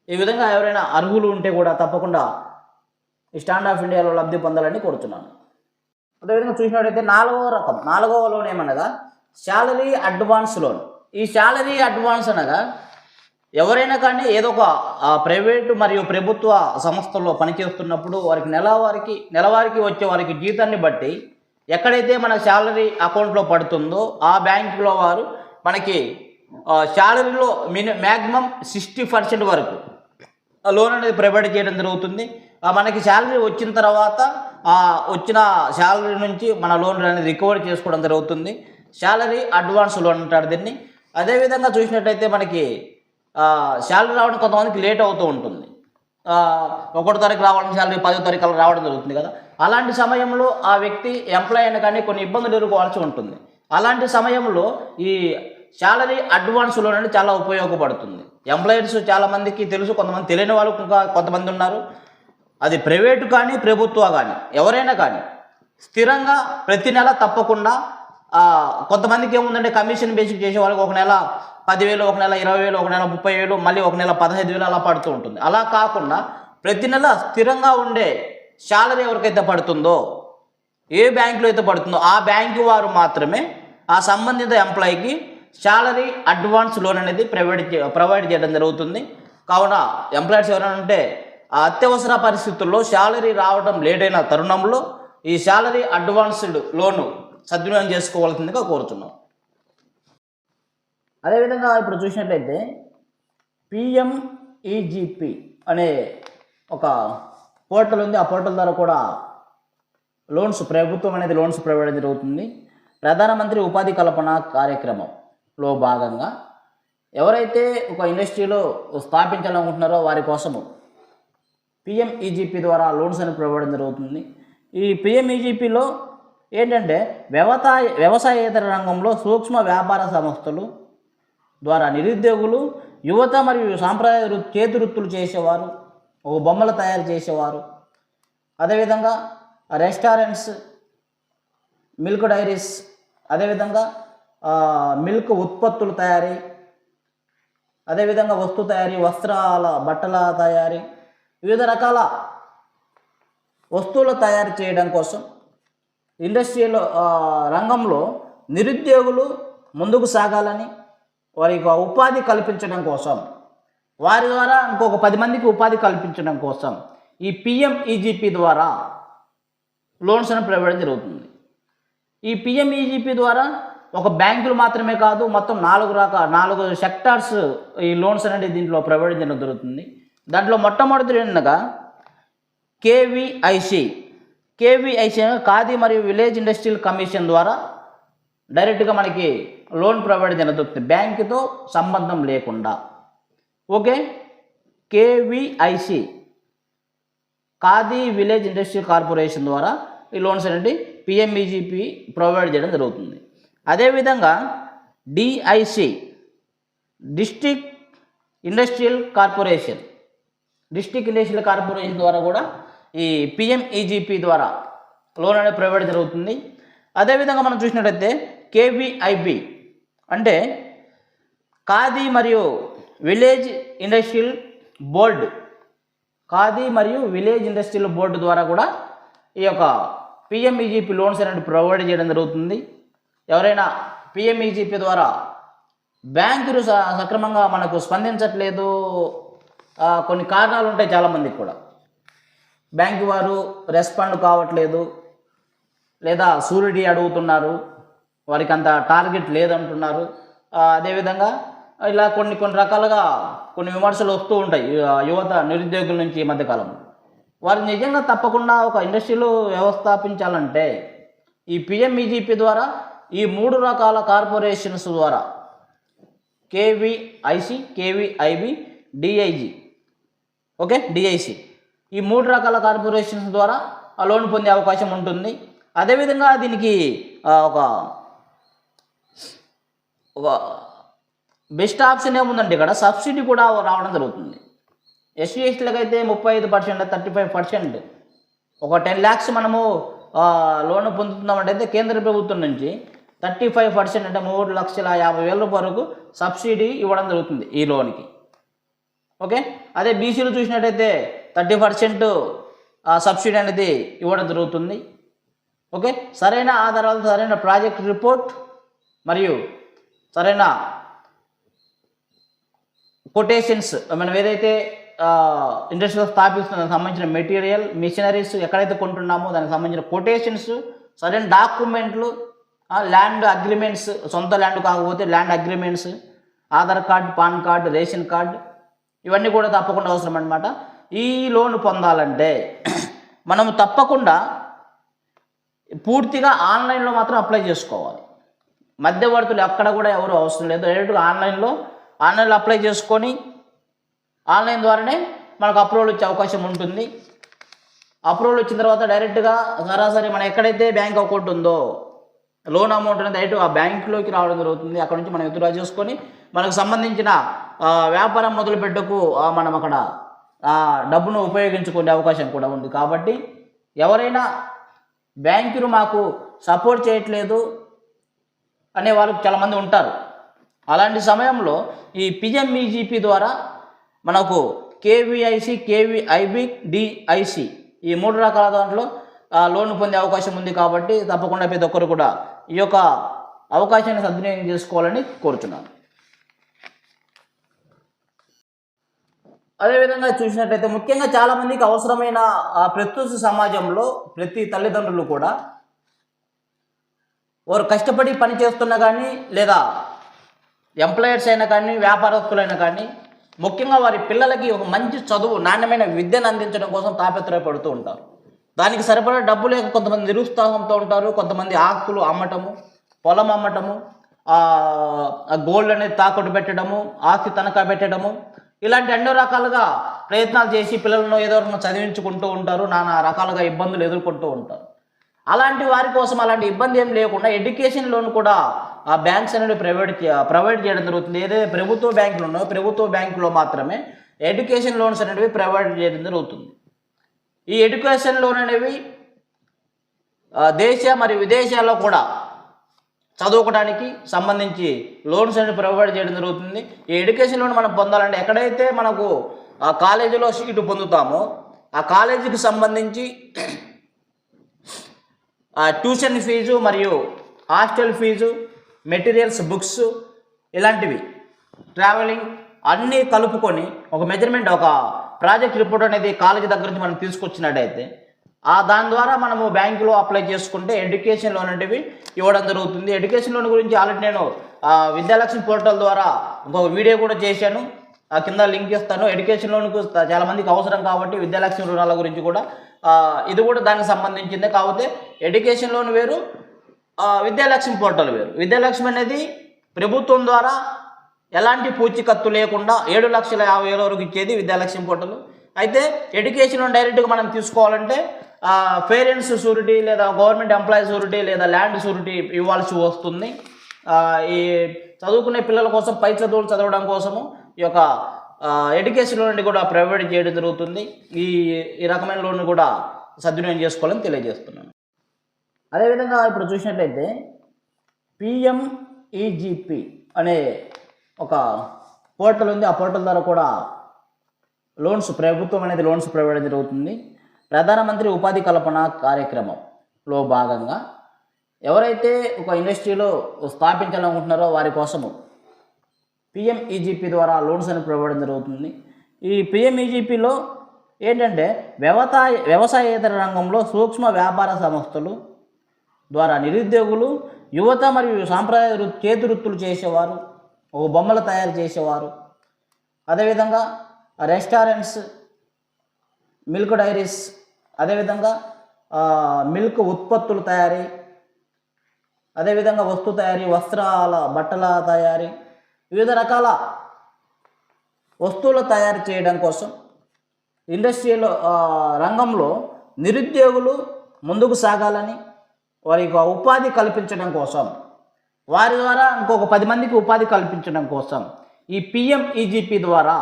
ఈ విధంగా ఎవరైనా అర్హులు ఉంటే కూడా తప్పకుండా ఈ స్టాండప్ ఇండియాలో లబ్ధి పొందాలని కోరుతున్నాను. అదేవిధంగా చూసినట్టయితే 4వ లోన్ ఏమనగా శాలరీ అడ్వాన్స్ లోన్. ఈ శాలరీ అడ్వాన్స్ అనగా ఎవరైనా కానీ ఏదో ఒక ప్రైవేటు మరియు ప్రభుత్వ సంస్థల్లో పనిచేస్తున్నప్పుడు వారికి నెలవారికి వచ్చే వారికి జీతాన్ని బట్టి ఎక్కడైతే మన శాలరీ అకౌంట్లో పడుతుందో ఆ బ్యాంకులో వారు మనకి శాలరీలో మ్యాక్సిమం 60% వరకు లోన్ అనేది ప్రొవైడ్ చేయడం జరుగుతుంది. మనకి శాలరీ వచ్చిన తర్వాత వచ్చిన శాలరీ నుంచి మన లోన్ అనేది రికవర్ చేసుకోవడం జరుగుతుంది. శాలరీ అడ్వాన్స్ లోన్ అంటారు దీన్ని. అదేవిధంగా చూసినట్టయితే మనకి శాలరీ రావడం కొంతమందికి లేట్ అవుతూ ఉంటుంది. 1వ తారీఖు రావాలని శాలరీ 10వ తారీఖు అలా రావడం జరుగుతుంది కదా. అలాంటి సమయంలో ఆ వ్యక్తి ఎంప్లాయ్ అయినా కానీ కొన్ని ఇబ్బందులు ఎదుర్కోవాల్సి ఉంటుంది. అలాంటి సమయంలో ఈ శాలరీ అడ్వాన్స్ లోన్ అనేది చాలా ఉపయోగపడుతుంది. ఎంప్లాయర్స్ చాలామందికి తెలుసు, కొంతమంది తెలియని వాళ్ళు ఇంకా కొంతమంది ఉన్నారు. అది ప్రైవేటు కానీ ప్రభుత్వ కానీ ఎవరైనా కానీ స్థిరంగా ప్రతి నెల తప్పకుండా కొంతమందికి ఏముందంటే కమిషన్ బేసిక్ చేసే వాళ్ళకి ఒక నెల 10,000, ఒక నెల 20,000, ఒక నెల 30,000, మళ్ళీ ఒక నెల 15,000 అలా పడుతూ ఉంటుంది. అలా కాకుండా ప్రతి నెల స్థిరంగా ఉండే శాలరీ ఎవరికైతే పడుతుందో, ఏ బ్యాంకులో అయితే పడుతుందో ఆ బ్యాంకు వారు మాత్రమే ఆ సంబంధిత ఎంప్లాయీకి శాలరీ అడ్వాన్స్ లోన్ అనేది ప్రొవైడ్ చేయడం జరుగుతుంది. కావున ఎంప్లాయీస్ ఎవరైనా ఉంటే ఆ అత్యవసర పరిస్థితుల్లో శాలరీ రావడం లేట్ అయిన తరుణంలో ఈ శాలరీ అడ్వాన్స్డ్ లోను సద్వినియోగం చేసుకోవాల్సిందిగా కోరుతున్నాం. అదేవిధంగా ఇప్పుడు చూసినట్లయితే పిఎంఈజీపీ అనే ఒక పోర్టల్ ఉంది. ఆ పోర్టల్ ద్వారా కూడా ప్రభుత్వం అనేది లోన్స్ ప్రొవైడ్ జరుగుతుంది. ప్రధానమంత్రి ఉపాధి కల్పన కార్యక్రమంలో భాగంగా ఎవరైతే ఒక ఇండస్ట్రీలో స్థాపించాలనుకుంటున్నారో వారి కోసము పిఎంఈజీపీ ద్వారా లోన్స్ అని ప్రొవైడ్ జరుగుతుంది. ఈ పిఎంఈజీపీలో ఏంటంటే వ్యవసాయేతర రంగంలో సూక్ష్మ వ్యాపార సంస్థలు ద్వారా నిరుద్యోగులు, యువత మరియు సాంప్రదాయ చేతి వృత్తులు చేసేవారు, బొమ్మలు తయారు చేసేవారు, అదేవిధంగా రెస్టారెంట్స్, మిల్క్ డైరీస్, అదేవిధంగా మిల్క్ ఉత్పత్తుల తయారీ, అదేవిధంగా వస్తు తయారీ, బట్టల తయారీ, వివిధ రకాల వస్తువులు తయారు చేయడం కోసం ఇండస్ట్రియల్ రంగంలో నిరుద్యోగులు ముందుకు సాగాలని, వారికి ఉపాధి కల్పించడం కోసం, వారి ద్వారా ఇంకొక 10 మందికి ఉపాధి కల్పించడం కోసం ఈ పిఎంఈజీపీ ద్వారా లోన్స్ అని ప్రొవైడ్ జరుగుతుంది. ఈ పిఎంఈజీపీ ద్వారా ఒక బ్యాంకులు మాత్రమే కాదు, మొత్తం 4 సెక్టార్స్ ఈ లోన్స్ అనేది దీంట్లో ప్రొవైడ్ చేయడం జరుగుతుంది. దాంట్లో మొట్టమొదటి ఏంటనగా కేవీఐసి ఖాదీ మరియు విలేజ్ ఇండస్ట్రియల్ కమిషన్ ద్వారా డైరెక్ట్గా మనకి లోన్ ప్రొవైడ్ జరుగుతుంది, బ్యాంకుతో సంబంధం లేకుండా. Okay, KVIC khadi village industrial corporation ద్వారా ఈ లోన్స్ అనేది పిఎంఈజీపీ ప్రొవైడ్ చేయడం జరుగుతుంది. అదేవిధంగా డిఐసి డిస్ట్రిక్ట్ ఇండస్ట్రియల్ కార్పొరేషన్ ద్వారా కూడా ఈ పిఎంఈజీపీ ద్వారా లోన్ అనేది ప్రొవైడ్ జరుగుతుంది. అదేవిధంగా మనం చూసినట్లయితే కేవీఐబి అంటే ఖాదీ మరియు విలేజ్ ఇండస్ట్రియల్ బోర్డు ద్వారా కూడా ఈ యొక్క పిఎంఈజీపీ లోన్స్ అనేది ప్రొవైడ్ చేయడం జరుగుతుంది. ఎవరైనా పిఎంఈజీపీ ద్వారా బ్యాంకులు సక్రమంగా మనకు స్పందించట్లేదు, కొన్ని కారణాలు ఉంటాయి చాలామందికి కూడా, బ్యాంకు వారు రెస్పాండ్ కావట్లేదు, లేదా షూరిటీ అడుగుతున్నారు, వారికి అంత టార్గెట్ లేదంటున్నారు. అదేవిధంగా ఇలా కొన్ని రకాలుగా కొన్ని విమర్శలు వస్తూ ఉంటాయి యువత నిరుద్యోగుల నుంచి ఈ మధ్యకాలంలో. వారు నిజంగా తప్పకుండా ఒక ఇండస్ట్రీలో వ్యవస్థాపించాలంటే ఈ పిఎంఈజీపీ ద్వారా ఈ 3 రకాల కార్పొరేషన్స్ ద్వారా కేవీఐసి, కేవీఐబి, డిఐజి, డిఐసి ఈ 3 రకాల కార్పొరేషన్స్ ద్వారా ఆ లోన్ పొందే అవకాశం ఉంటుంది. అదేవిధంగా దీనికి ఒక బెస్ట్ ఆప్షన్ ఏముందంటే ఇక్కడ సబ్సిడీ కూడా రావడం జరుగుతుంది. ఎస్సీ ఎస్టీలకు అయితే 35%, 35%, ఒక 10 lakhs మనము లోన్ పొందుతున్నామంటే కేంద్ర ప్రభుత్వం నుంచి 35% అంటే 3,50,000 వరకు సబ్సిడీ ఇవ్వడం జరుగుతుంది ఈ లోన్కి. ఓకే, అదే బీసీలు చూసినట్టయితే 30% సబ్సిడీ అనేది ఇవ్వడం జరుగుతుంది. ఓకే, సరైన ఆధారాలు, సరైన ప్రాజెక్ట్ రిపోర్ట్ మరియు సరైన కొటేషన్స్, మనం ఏదైతే ఇండస్ట్రీలో స్థాపిస్తున్న దానికి సంబంధించిన మెటీరియల్, మిషనరీస్ ఎక్కడైతే కొంటున్నామో దానికి సంబంధించిన కొటేషన్స్, సరైన డాక్యుమెంట్లు, ల్యాండ్ అగ్రిమెంట్స్, సొంత ల్యాండ్ కాకపోతే land agreements, Aadhaar card, pan card, ration card, ఇవన్నీ కూడా తప్పకుండా అవసరం అన్నమాట. ఈ లోన్ పొందాలంటే మనం తప్పకుండా పూర్తిగా ఆన్లైన్లో మాత్రం అప్లై చేసుకోవాలి. మధ్యవర్తులు ఎక్కడ కూడా ఎవరు అవసరం లేదు, డైరెక్ట్గా ఆన్లైన్లో అప్లై చేసుకొని ఆన్లైన్ ద్వారానే మనకు అప్రూవల్ వచ్చే అవకాశం ఉంటుంది. అప్రూవల్ వచ్చిన తర్వాత డైరెక్ట్గా సరాసరి మనం ఎక్కడైతే బ్యాంక్ అకౌంట్ ఉందో లోన్ అమౌంట్ అనేది డైరెక్ట్ ఆ బ్యాంకులోకి రావడం జరుగుతుంది. అక్కడ నుంచి మనం విత్డ్రా చేసుకొని మనకు సంబంధించిన వ్యాపారం మొదలుపెట్టకు మనం అక్కడ డబ్బును ఉపయోగించుకునే అవకాశం కూడా ఉంది. కాబట్టి ఎవరైనా బ్యాంకులు మాకు సపోర్ట్ చేయట్లేదు అనే వాళ్ళు చాలామంది ఉంటారు. అలాంటి సమయంలో ఈ పిఎంఈజీపీ ద్వారా మనకు కేవీఐసి, కేవీఐబి, డిఐసి ఈ 3 రకాల దాంట్లో లోన్ పొందే అవకాశం ఉంది. కాబట్టి తప్పకుండా ప్రతి ఒక్కరు కూడా ఈ యొక్క అవకాశాన్ని సద్వినియోగం చేసుకోవాలని కోరుచున్నాను. అదేవిధంగా చూసినట్లయితే ముఖ్యంగా చాలామందికి అవసరమైన ప్రస్తుత సమాజంలో ప్రతి తల్లిదండ్రులు కూడా వారు కష్టపడి పని చేస్తున్నా కానీ లేదా ఎంప్లాయర్స్ అయినా కానీ వ్యాపారస్తులైనా కానీ ముఖ్యంగా వారి పిల్లలకి ఒక మంచి చదువు నాణ్యమైన విద్యను అందించడం కోసం తాపత్రయపడుతూ ఉంటారు. దానికి సరిపడా డబ్బు లేక కొంతమంది నిరుత్సాహంతో ఉంటారు. కొంతమంది ఆస్తులు అమ్మటము, పొలం అమ్మటము, గోల్డ్ అనేది తాకట్టు పెట్టడము, ఆస్తి తనఖా పెట్టడము, ఇలాంటి ఎన్నో రకాలుగా ప్రయత్నాలు చేసి పిల్లలను ఏదో రకంగా చదివించుకుంటూ ఉంటారు. నానా రకాలుగా ఇబ్బందులు ఎదుర్కొంటూ ఉంటారు. అలాంటి వారి కోసం అలాంటి ఇబ్బంది ఏం లేకుండా ఎడ్యుకేషన్ లోన్ కూడా ఆ బ్యాంక్స్ అనేది ప్రొవైడ్ చేయడం జరుగుతుంది. ఏదైతే ప్రభుత్వ బ్యాంకులు ఉన్నాయో ప్రభుత్వ బ్యాంకులో మాత్రమే ఎడ్యుకేషన్ లోన్స్ అనేవి ప్రొవైడ్ చేయడం జరుగుతుంది. ఈ ఎడ్యుకేషన్ లోన్ అనేవి దేశ మరియు విదేశాల్లో కూడా చదువుకోవడానికి సంబంధించి లోన్స్ అనేది ప్రొవైడ్ చేయడం జరుగుతుంది. ఈ ఎడ్యుకేషన్ లోన్ మనం పొందాలంటే ఎక్కడైతే మనకు ఆ కాలేజీలో సీటు పొందుతామో ఆ కాలేజీకి సంబంధించి ట్యూషన్ ఫీజు మరియు హాస్టల్ ఫీజు, మెటీరియల్స్, బుక్స్ ఇలాంటివి, ట్రావెలింగ్ అన్నీ కలుపుకొని ఒక మెజర్మెంట్, ఒక ప్రాజెక్ట్ రిపోర్ట్ అనేది కాలేజీ దగ్గర నుంచి మనం తీసుకొచ్చినట్టయితే దాని ద్వారా మనము బ్యాంకులో అప్లై చేసుకుంటే ఎడ్యుకేషన్ లోన్ అనేవి ఇవ్వడం జరుగుతుంది. ఎడ్యుకేషన్ లోన్ గురించి ఆల్రెడీ నేను విద్యాలక్ష్మి పోర్టల్ ద్వారా ఇంకొక వీడియో కూడా చేశాను. కింద లింక్ ఇస్తాను. ఎడ్యుకేషన్ లోన్కు చాలామందికి అవసరం కాబట్టి విద్యాలక్ష్మి రుణాల గురించి కూడా ఇది కూడా దానికి సంబంధించిందే. కాకపోతే ఎడ్యుకేషన్ లోన్ వేరు, విద్యాలక్ష్మి పోర్టల్ వేరు. విద్యాలక్ష్మి అనేది ప్రభుత్వం ద్వారా ఎలాంటి పూచీకత్తు లేకుండా 7,50,000 వరకు ఇచ్చేది విద్యాలక్ష్మి పోర్టల్. అయితే ఎడ్యుకేషన్ లోన్ డైరెక్ట్గా మనం తీసుకోవాలంటే పేరెంట్స్ షూరిటీ లేదా గవర్నమెంట్ ఎంప్లాయీ షూరిటీ లేదా ల్యాండ్ షూరిటీ ఇవ్వాల్సి వస్తుంది. ఈ చదువుకునే పిల్లల కోసం పై చదువులు చదవడం కోసము ఈ యొక్క ఎడ్యుకేషన్ లోన్ కూడా ప్రొవైడ్ చేయడం జరుగుతుంది. ఈ రకమైన లోన్ కూడా సద్వినియోగం చేసుకోవాలని తెలియజేస్తున్నాను. అదేవిధంగా ఇప్పుడు చూసినట్లయితే PMEGP అనే ఒక పోర్టల్ ఉంది. ఆ పోర్టల్ ద్వారా కూడా ప్రభుత్వం అనేది లోన్స్ ప్రొవైడ్ జరుగుతుంది. ప్రధానమంత్రి ఉపాధి కల్పన కార్యక్రమంలో భాగంగా ఎవరైతే ఒక ఇండస్ట్రీలో స్థాపించాలనుకుంటున్నారో వారి కోసము PMEGP ద్వారా లోన్స్ అని ప్రొవైడ్ జరుగుతుంది. ఈ PMEGPలో ఏంటంటే వ్యవసాయేతర రంగంలో సూక్ష్మ వ్యాపార సంస్థలు ద్వారా నిరుద్యోగులు, యువత మరియు సాంప్రదాయ చేతి వృత్తులు చేసేవారు, బొమ్మలు తయారు చేసేవారు, అదేవిధంగా రెస్టారెంట్స్, మిల్క్ డైరీస్, అదేవిధంగా మిల్క్ ఉత్పత్తుల తయారీ, అదేవిధంగా వస్తు తయారీ, బట్టల తయారీ, వివిధ రకాల వస్తువుల తయారు చేయడం కోసం ఇండస్ట్రియల్ రంగంలో నిరుద్యోగులు ముందుకు సాగాలని వారికి ఉపాధి కల్పించడం కోసం, వారి ద్వారా ఇంకొక 10 మందికి ఉపాధి కల్పించడం కోసం ఈ PMEGP ద్వారా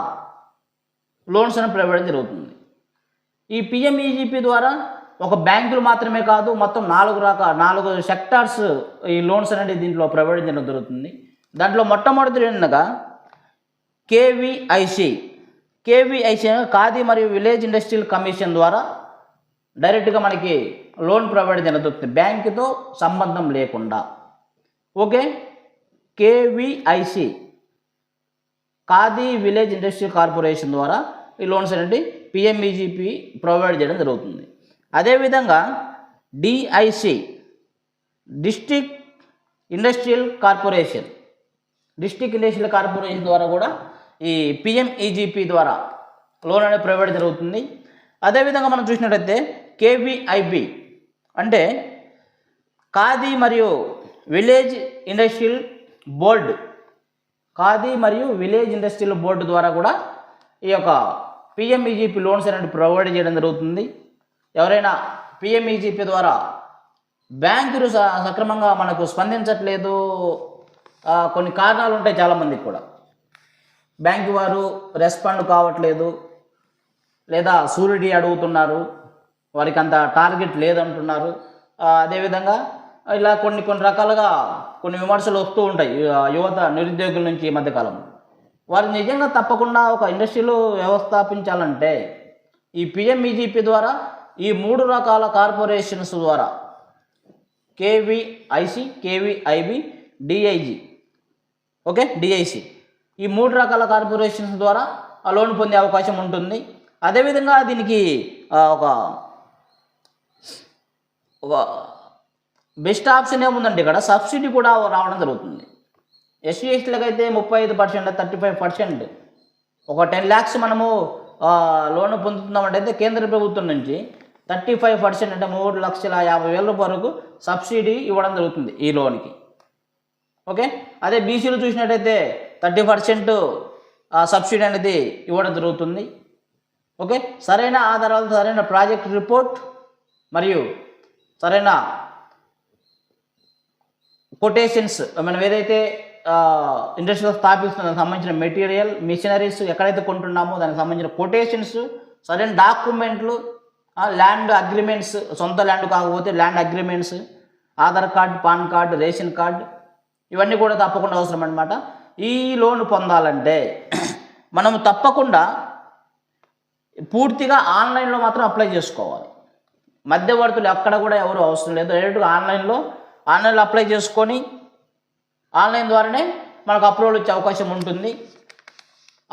లోన్స్ అని ప్రొవైడ్ జరుగుతుంది. ఈ PMEGP ద్వారా ఒక బ్యాంకులు మాత్రమే కాదు, మొత్తం 4 సెక్టార్స్ ఈ లోన్స్ అనేది దీంట్లో ప్రొవైడ్ చేయడం జరుగుతుంది. దాంట్లో మొట్టమొదటి ఏంటనగా KVIC ఖాదీ మరియు విలేజ్ ఇండస్ట్రియల్ కమిషన్ ద్వారా డైరెక్ట్గా మనకి లోన్ ప్రొవైడ్ జరుగుతుంది, బ్యాంకుతో సంబంధం లేకుండా. Okay, KVIC khadi village industrial corporation ద్వారా ఈ లోన్స్ అనేది PMEGP ప్రొవైడ్ చేయడం జరుగుతుంది. అదేవిధంగా DIC డిస్ట్రిక్ట్ ఇండస్ట్రియల్ కార్పొరేషన్ ద్వారా కూడా ఈ PMEGP ద్వారా లోన్ అనేది ప్రొవైడ్ జరుగుతుంది. అదేవిధంగా మనం చూసినట్లయితే KVIB అంటే ఖాదీ మరియు విలేజ్ ఇండస్ట్రియల్ బోర్డు ద్వారా కూడా ఈ యొక్క PMEGP లోన్స్ అనేది ప్రొవైడ్ చేయడం జరుగుతుంది. ఎవరైనా PMEGP ద్వారా బ్యాంకులు సక్రమంగా మనకు స్పందించట్లేదు, కొన్ని కారణాలు ఉంటాయి చాలామందికి కూడా, బ్యాంకు వారు రెస్పాండ్ కావట్లేదు లేదా షూరిటీ అడుగుతున్నారు, వారికి అంత టార్గెట్ లేదంటున్నారు. అదేవిధంగా ఇలా కొన్ని రకాలుగా కొన్ని విమర్శలు వస్తూ ఉంటాయి యువత నిరుద్యోగుల నుంచి ఈ మధ్యకాలంలో. వారు నిజంగా తప్పకుండా ఒక ఇండస్ట్రీలో వ్యవస్థాపించాలంటే ఈ PMEGP ద్వారా ఈ 3 రకాల కార్పొరేషన్స్ ద్వారా KVIC, KVIB, DIG, okay, DIC. ఈ 3 రకాల కార్పొరేషన్స్ ద్వారా ఆ లోన్ పొందే అవకాశం ఉంటుంది. అదేవిధంగా దీనికి ఒక ఒక బెస్ట్ ఆప్షన్ ఏముందంటే ఇక్కడ సబ్సిడీ కూడా రావడం జరుగుతుంది. ఎస్సీ ఎస్టీలకు అయితే 35%, 35%, ఒక 10 lakhs మనము లోన్ పొందుతున్నామంటే కేంద్ర ప్రభుత్వం నుంచి 35% అంటే 3,50,000 వరకు సబ్సిడీ ఇవ్వడం జరుగుతుంది ఈ లోన్కి. ఓకే, అదే బీసీలు చూసినట్టయితే 30% సబ్సిడీ అనేది ఇవ్వడం జరుగుతుంది. ఓకే, సరైన ఆధారాలు, సరైన ప్రాజెక్ట్ రిపోర్ట్ మరియు సరైన కొటేషన్స్, మనం ఏదైతే ఇండస్ట్రీలో స్థాపిస్తున్న దానికి సంబంధించిన మెటీరియల్, మిషనరీస్ ఎక్కడైతే కొంటున్నామో దానికి సంబంధించిన కొటేషన్స్, సరైన డాక్యుమెంట్లు, ల్యాండ్ అగ్రిమెంట్స్, సొంత ల్యాండ్ కాకపోతే land agreements, Aadhaar card, pan card, ration card, ఇవన్నీ కూడా తప్పకుండా అవసరం అన్నమాట. ఈ లోన్ పొందాలంటే మనం తప్పకుండా పూర్తిగా ఆన్లైన్లో మాత్రం అప్లై చేసుకోవాలి. మధ్యవర్తులు ఎక్కడ కూడా ఎవరు అవసరం లేదు. డైరెక్ట్గా ఆన్లైన్లో అప్లై చేసుకొని ఆన్లైన్ ద్వారానే మనకు అప్రూవల్ వచ్చే అవకాశం ఉంటుంది.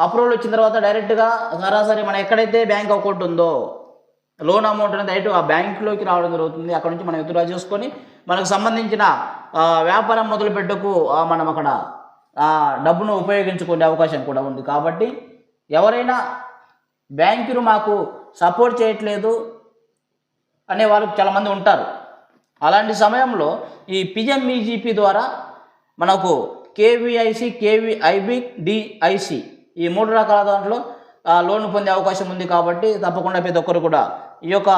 అప్రూవల్ వచ్చిన తర్వాత డైరెక్ట్గా సరాసరి మనం ఎక్కడైతే బ్యాంక్ అకౌంట్ ఉందో లోన్ అమౌంట్ అనేది డైరెక్ట్ ఆ బ్యాంకులోకి రావడం జరుగుతుంది. అక్కడ నుంచి మనం విత్డ్రా చేసుకొని మనకు సంబంధించిన వ్యాపారం మొదలుపెట్టకు మనం అక్కడ డబ్బును ఉపయోగించుకునే అవకాశం కూడా ఉంది. కాబట్టి ఎవరైనా బ్యాంకులు మాకు సపోర్ట్ చేయట్లేదు అనే వాళ్ళు చాలామంది ఉంటారు. అలాంటి సమయంలో ఈ పిఎంఈజీపీ ద్వారా మనకు కేవీఐసి, కేవీఐబి, డిఐసి ఈ 3 రకాల దాంట్లో లోన్ పొందే అవకాశం ఉంది. కాబట్టి తప్పకుండా ప్రతి ఒక్కరు కూడా ఈ యొక్క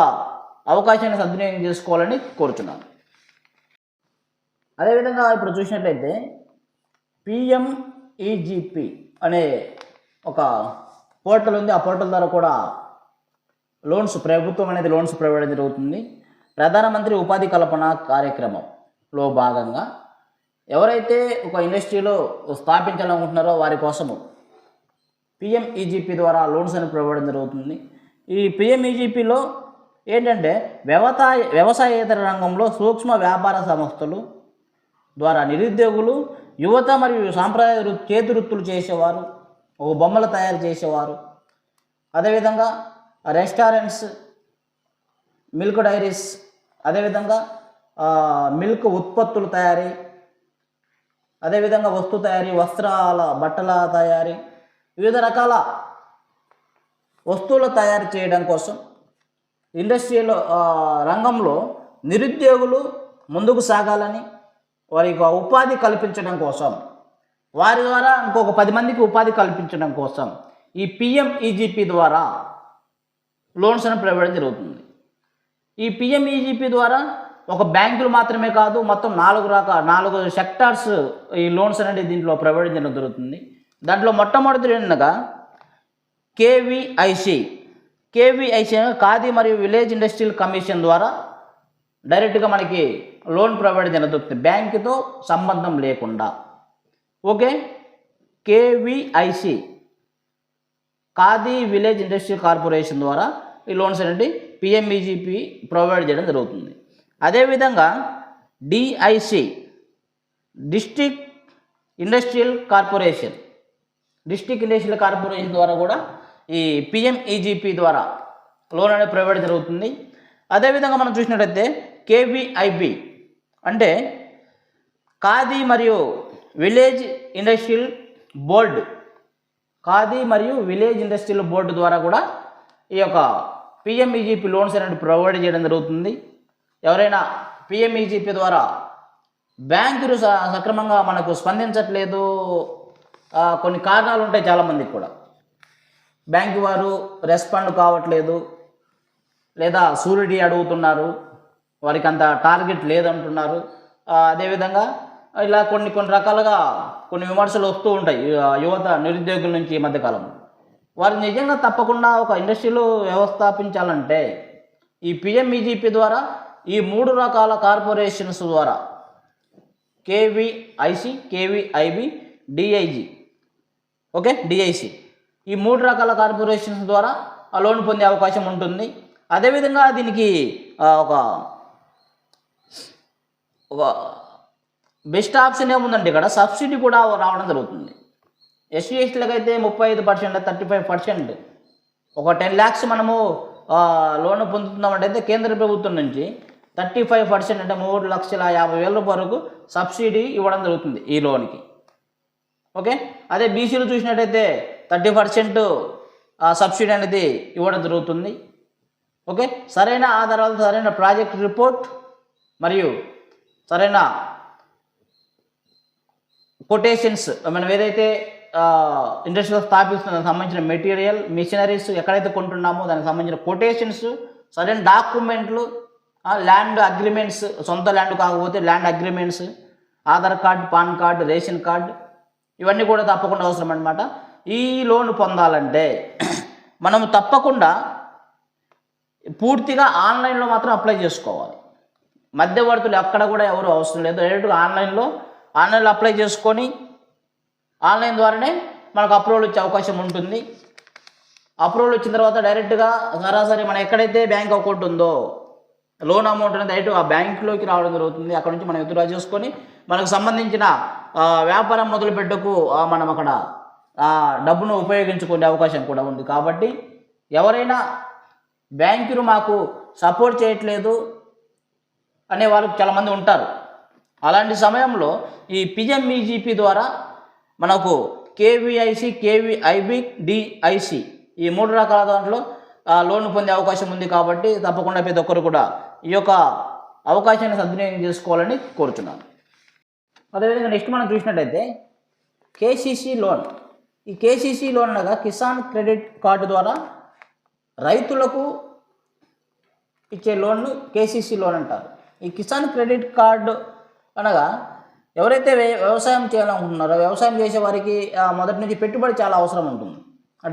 అవకాశాన్ని సద్వినియోగం చేసుకోవాలని కోరుతున్నాను. అదేవిధంగా ఇప్పుడు చూసినట్లయితే పిఎంఈజీపీ అనే ఒక పోర్టల్ ఉంది. ఆ పోర్టల్ ద్వారా కూడా ప్రభుత్వం అనేది లోన్స్ ప్రొవైడ్ జరుగుతుంది. ప్రధానమంత్రి ఉపాధి కల్పన కార్యక్రమంలో భాగంగా ఎవరైతే ఒక ఇండస్ట్రీలో స్థాపించాలనుకుంటున్నారో వారి కోసము పిఎంఈజీపీ ద్వారా లోన్స్ అని ప్రొవైడ్ జరుగుతుంది. ఈ పిఎంఈజీపీలో ఏంటంటే వ్యవసాయేతర రంగంలో సూక్ష్మ వ్యాపార సంస్థలు ద్వారా నిరుద్యోగులు, యువత మరియు సాంప్రదాయ చేతి వృత్తులు చేసేవారు, బొమ్మలు తయారు చేసేవారు, అదేవిధంగా రెస్టారెంట్స్, మిల్క్ డైరీస్, అదేవిధంగా మిల్క్ ఉత్పత్తుల తయారీ, అదేవిధంగా వస్తు తయారీ, బట్టల తయారీ, వివిధ రకాల వస్తువులు తయారు చేయడం కోసం ఇండస్ట్రియల్ రంగంలో నిరుద్యోగులు ముందుకు సాగాలని, వారికి ఉపాధి కల్పించడం కోసం, వారి ద్వారా ఇంకొక 10 మందికి ఉపాధి కల్పించడం కోసం ఈ పిఎంఈజీపీ ద్వారా లోన్స్ అని ప్రొవైడ్ జరుగుతుంది. ఈ పిఎంఈజీపీ ద్వారా ఒక బ్యాంకులు మాత్రమే కాదు, మొత్తం 4 సెక్టార్స్ ఈ లోన్స్ అనేది దీంట్లో ప్రొవైడ్ చేయడం జరుగుతుంది. దాంట్లో మొట్టమొదటి ఏంటనగా కేవీఐసి ఖాదీ మరియు విలేజ్ ఇండస్ట్రియల్ కమిషన్ ద్వారా డైరెక్ట్గా మనకి లోన్ ప్రొవైడ్ జరుగుతుంది, బ్యాంకుతో సంబంధం లేకుండా. Okay, KVIC khadi village industrial corporation ద్వారా ఈ లోన్స్ అనేది పిఎంఈజీపీ ప్రొవైడ్ చేయడం జరుగుతుంది. అదేవిధంగా డిఐసి డిస్ట్రిక్ట్ ఇండస్ట్రియల్ కార్పొరేషన్ ద్వారా కూడా ఈ పిఎంఈజీపీ ద్వారా లోన్ అనేది ప్రొవైడ్ జరుగుతుంది. అదేవిధంగా మనం చూసినట్టయితే కేవీఐబి అంటే ఖాదీ మరియు విలేజ్ ఇండస్ట్రియల్ బోర్డు ద్వారా కూడా ఈ యొక్క పిఎంఈజీపీ లోన్స్ అనేది ప్రొవైడ్ చేయడం జరుగుతుంది. ఎవరైనా పిఎంఈజీపీ ద్వారా బ్యాంకులు సక్రమంగా మనకు స్పందించట్లేదు, కొన్ని కారణాలు ఉంటాయి చాలామందికి కూడా, బ్యాంకు వారు రెస్పాండ్ కావట్లేదు, లేదా షూరిటీ అడుగుతున్నారు, వారికి అంత టార్గెట్ లేదంటున్నారు. అదేవిధంగా ఇలా కొన్ని రకాలుగా కొన్ని విమర్శలు వస్తూ ఉంటాయి యువత నిరుద్యోగుల నుంచి ఈ మధ్యకాలంలో. వారు నిజంగా తప్పకుండా ఒక ఇండస్ట్రీలో వ్యవస్థాపించాలంటే ఈ పిఎంఈజీపీ ద్వారా ఈ 3 రకాల కార్పొరేషన్స్ ద్వారా KVIC, KVIB, DIG, okay, DIC ఈ 3 రకాల కార్పొరేషన్స్ ద్వారా ఆ లోన్ పొందే అవకాశం ఉంటుంది. అదేవిధంగా దీనికి ఒక బెస్ట్ ఆప్షన్ ఏముందంటే ఇక్కడ సబ్సిడీ కూడా రావడం జరుగుతుంది. ఎస్సీ ఎస్టీలకు అయితే 35%, 35%, ఒక 10 lakhs మనము లోన్ పొందుతున్నామంటే అయితే కేంద్ర ప్రభుత్వం నుంచి 35% అంటే 3,50,000 వరకు సబ్సిడీ ఇవ్వడం జరుగుతుంది ఈ లోన్కి. ఓకే, అదే బీసీలు చూసినట్టయితే 30% సబ్సిడీ అనేది ఇవ్వడం జరుగుతుంది. ఓకే, సరైన ఆధారాలు, సరైన ప్రాజెక్ట్ రిపోర్ట్ మరియు సరైన కొటేషన్స్, మనం ఏదైతే ఇండస్ట్రీలో స్థాపిస్తున్న దానికి సంబంధించిన మెటీరియల్, మిషనరీస్ ఎక్కడైతే కొంటున్నామో దానికి సంబంధించిన కొటేషన్స్, సరైన డాక్యుమెంట్లు, ల్యాండ్ అగ్రిమెంట్స్, సొంత ల్యాండ్ కాకపోతే land agreements, Aadhaar card, pan card, ration card, ఇవన్నీ కూడా తప్పకుండా అవసరం అన్నమాట. ఈ లోన్ పొందాలంటే మనం తప్పకుండా పూర్తిగా ఆన్లైన్లో మాత్రం అప్లై చేసుకోవాలి. మధ్యవర్తులు ఎక్కడ కూడా ఎవరు అవసరం లేదు. డైరెక్ట్గా ఆన్లైన్లో అప్లై చేసుకొని ఆన్లైన్ ద్వారానే మనకు అప్రూవల్ వచ్చే అవకాశం ఉంటుంది. అప్రూవల్ వచ్చిన తర్వాత డైరెక్ట్గా సరాసరి మనం ఎక్కడైతే బ్యాంక్ అకౌంట్ ఉందో లోన్ అమౌంట్ అనేది డైరెక్ట్ ఆ బ్యాంకులోకి రావడం జరుగుతుంది. అక్కడ నుంచి మనం విత్డ్రా చేసుకొని మనకు సంబంధించిన వ్యాపారం మొదలుపెట్టకు మనం అక్కడ డబ్బును ఉపయోగించుకునే అవకాశం కూడా ఉంది. కాబట్టి ఎవరైనా బ్యాంకులు మాకు సపోర్ట్ చేయట్లేదు అనే వాళ్ళు చాలామంది ఉంటారు. అలాంటి సమయంలో ఈ పిఎంఈజీపీ ద్వారా మనకు కేవీఐసి, కేవీఐబి, డిఐసి ఈ 3 రకాల దాంట్లో లోన్ పొందే అవకాశం ఉంది. కాబట్టి తప్పకుండా ప్రతి ఒక్కరు కూడా ఈ యొక్క అవకాశాన్ని సద్వినియోగం చేసుకోవాలని కోరుతున్నాను. అదేవిధంగా నెక్స్ట్ మనం చూసినట్టయితే కేసీసీ లోన్. ఈ కేసీసీ లోన్ అనగా కిసాన్ క్రెడిట్ కార్డు ద్వారా రైతులకు ఇచ్చే లోన్ను కేసీసీ లోన్ అంటారు. ఈ కిసాన్ క్రెడిట్ కార్డు అనగా ఎవరైతే వ్యవసాయం చేయాలనుకుంటున్నారో వ్యవసాయం చేసే వారికి మొదటి నుంచి పెట్టుబడి చాలా అవసరం ఉంటుంది.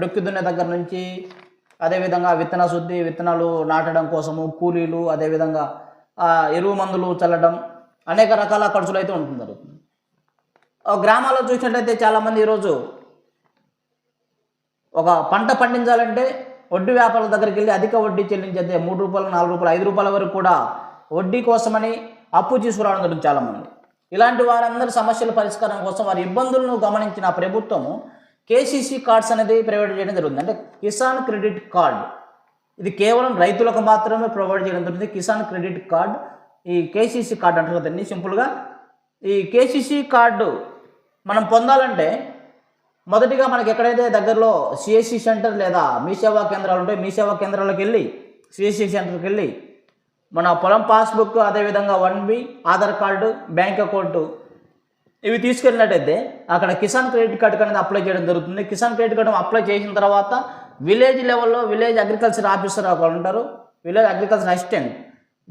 డొక్కి దున్నే దగ్గర నుంచి, అదేవిధంగా విత్తన శుద్ధి, విత్తనాలు నాటడం కోసము కూలీలు, అదేవిధంగా ఎరువు మందులు చల్లడం, అనేక రకాల ఖర్చులు అయితే ఉంటుంది జరుగుతుంది. గ్రామాల్లో చూసినట్టయితే చాలామంది ఈరోజు ఒక పంట పండించాలంటే వడ్డీ వ్యాపారుల దగ్గరికి వెళ్ళి అధిక వడ్డీ చెల్లించేది 3 రూపాయలు, 4 రూపాయలు, 5 రూపాయల వరకు కూడా వడ్డీ కోసమని అప్పు తీసుకురావడం జరుగుతుంది చాలామంది. ఇలాంటి వారందరి సమస్యల పరిష్కారం కోసం వారి ఇబ్బందులను గమనించిన ప్రభుత్వము కేసీసీ కార్డ్స్ అనేది ప్రొవైడ్ చేయడం జరుగుతుంది. అంటే కిసాన్ క్రెడిట్ కార్డ్, ఇది కేవలం రైతులకు మాత్రమే ప్రొవైడ్ చేయడం జరుగుతుంది. కిసాన్ క్రెడిట్ కార్డ్, ఈ కేసీసీ కార్డు అంటారు కదండి సింపుల్గా. ఈ కేసీసీ కార్డు మనం పొందాలంటే మొదటిగా మనకి ఎక్కడైతే దగ్గరలో సిఎస్సి సెంటర్ లేదా మీ సేవా కేంద్రాలు ఉంటాయి, మీ సేవా కేంద్రాలకు వెళ్ళి సిఎస్సి సెంటర్కి వెళ్ళి మన పొలం పాస్బుక్, అదేవిధంగా 1B, Aadhaar card, bank account ఇవి తీసుకెళ్ళినట్టయితే అక్కడ కిసాన్ క్రెడిట్ కార్డు అనేది అప్లై చేయడం జరుగుతుంది. కిసాన్ క్రెడిట్ కార్డు అప్లై చేసిన తర్వాత విలేజ్ లెవెల్లో విలేజ్ అగ్రికల్చర్ ఆఫీసర్ ఒకరు ఉంటారు, విలేజ్ అగ్రికల్చర్ అసిస్టెంట్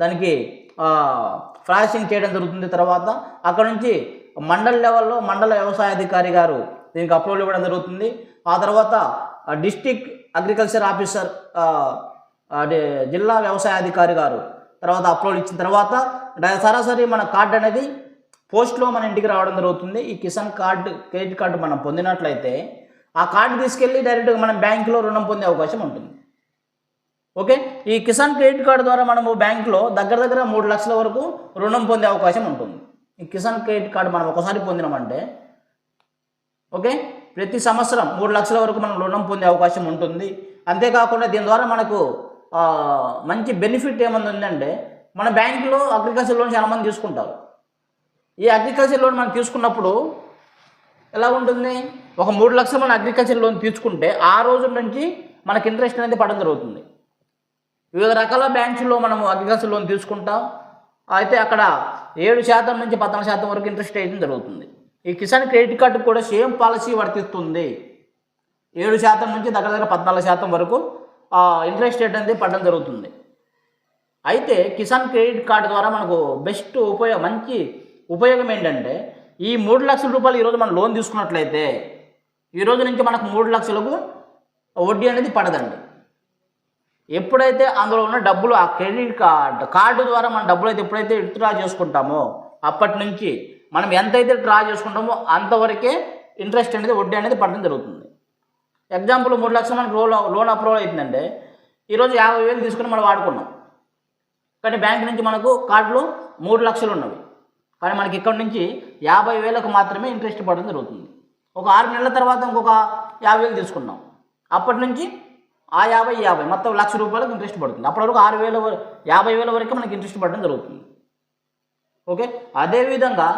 దానికి ప్రాసెసింగ్ చేయడం జరుగుతుంది. తర్వాత అక్కడ నుంచి మండల లెవెల్లో మండల వ్యవసాయ అధికారి గారు దీనికి అప్రూవల్ ఇవ్వడం జరుగుతుంది. ఆ తర్వాత డిస్టిక్ అగ్రికల్చర్ ఆఫీసర్, జిల్లా వ్యవసాయ అధికారి గారు తర్వాత అప్రూవల్ ఇచ్చిన తర్వాత సరాసరి మన కార్డు అనేది పోస్ట్లో మన ఇంటికి రావడం జరుగుతుంది. ఈ కిసాన్ కార్డు క్రెడిట్ కార్డు మనం పొందినట్లయితే ఆ కార్డు తీసుకెళ్ళి డైరెక్ట్గా మనం బ్యాంకులో రుణం పొందే అవకాశం ఉంటుంది. ఓకే, ఈ కిసాన్ క్రెడిట్ కార్డు ద్వారా మనము బ్యాంకులో దగ్గర 3 లక్షల వరకు రుణం పొందే అవకాశం ఉంటుంది. ఈ కిసాన్ క్రెడిట్ కార్డు మనం ఒకసారి పొందినామంటే ఓకే ప్రతి సంవత్సరం 3 లక్షల వరకు మనం రుణం పొందే అవకాశం ఉంటుంది. అంతేకాకుండా దీని ద్వారా మనకు మంచి బెనిఫిట్ ఏమైనా ఉందంటే మన బ్యాంకులో అగ్రికల్చర్ లోన్ చాలామంది తీసుకుంటారు. ఈ అగ్రికల్చర్ లోన్ మనం తీసుకున్నప్పుడు ఎలా ఉంటుంది, ఒక 3 లక్షలు మన అగ్రికల్చర్ లోన్ తీసుకుంటే ఆ రోజు నుంచి మనకి ఇంట్రెస్ట్ అనేది పడడం జరుగుతుంది. వివిధ రకాల బ్యాంక్స్లో మనము అగ్రికల్చర్ లోన్ తీసుకుంటాం, అయితే అక్కడ 7% నుంచి 14% వరకు ఇంట్రెస్ట్ వేయడం జరుగుతుంది. ఈ కిసాన్ క్రెడిట్ కార్డు కూడా సేమ్ పాలసీ వర్తిస్తుంది. 7% నుంచి దగ్గర 14% వరకు ఇంట్రెస్ట్ రేట్ అనేది పడడం జరుగుతుంది. అయితే కిసాన్ క్రెడిట్ కార్డు ద్వారా మనకు బెస్ట్ మంచి ఉపయోగం ఏంటంటే ఈ 3 లక్షల రూపాయలు ఈరోజు మనం లోన్ తీసుకున్నట్లయితే ఈరోజు నుంచి మనకు 3 లక్షలకు వడ్డీ అనేది పడదండి. ఎప్పుడైతే అందులో ఉన్న డబ్బులు ఆ క్రెడిట్ కార్డు ద్వారా మన డబ్బులు అయితే ఎప్పుడైతే విత్డ్రా చేసుకుంటామో అప్పటి నుంచి మనం ఎంతైతే డ్రా చేసుకుంటామో అంతవరకే ఇంట్రెస్ట్ అనేది వడ్డీ అనేది పడడం జరుగుతుంది. ఎగ్జాంపుల్ 3 లక్షలు మనకు లోన్ అప్రూవల్ అవుతుందంటే ఈరోజు 50,000 తీసుకుని మనం వాడుకున్నాం, కానీ బ్యాంక్ నుంచి మనకు కార్డులు 3 లక్షలు ఉన్నవి. కానీ మనకి ఇక్కడ నుంచి 50,000కు మాత్రమే ఇంట్రెస్ట్ పడడం జరుగుతుంది. ఒక 6 నెలల తర్వాత ఇంకొక 50,000 తీసుకున్నాం, అప్పటి నుంచి ఆ 50 మొత్తం ₹1,00,000 ఇంట్రెస్ట్ పడుతుంది. అప్పటి వరకు 50,000 వరకు మనకి ఇంట్రెస్ట్ పడడం జరుగుతుంది. ఓకే, అదేవిధంగా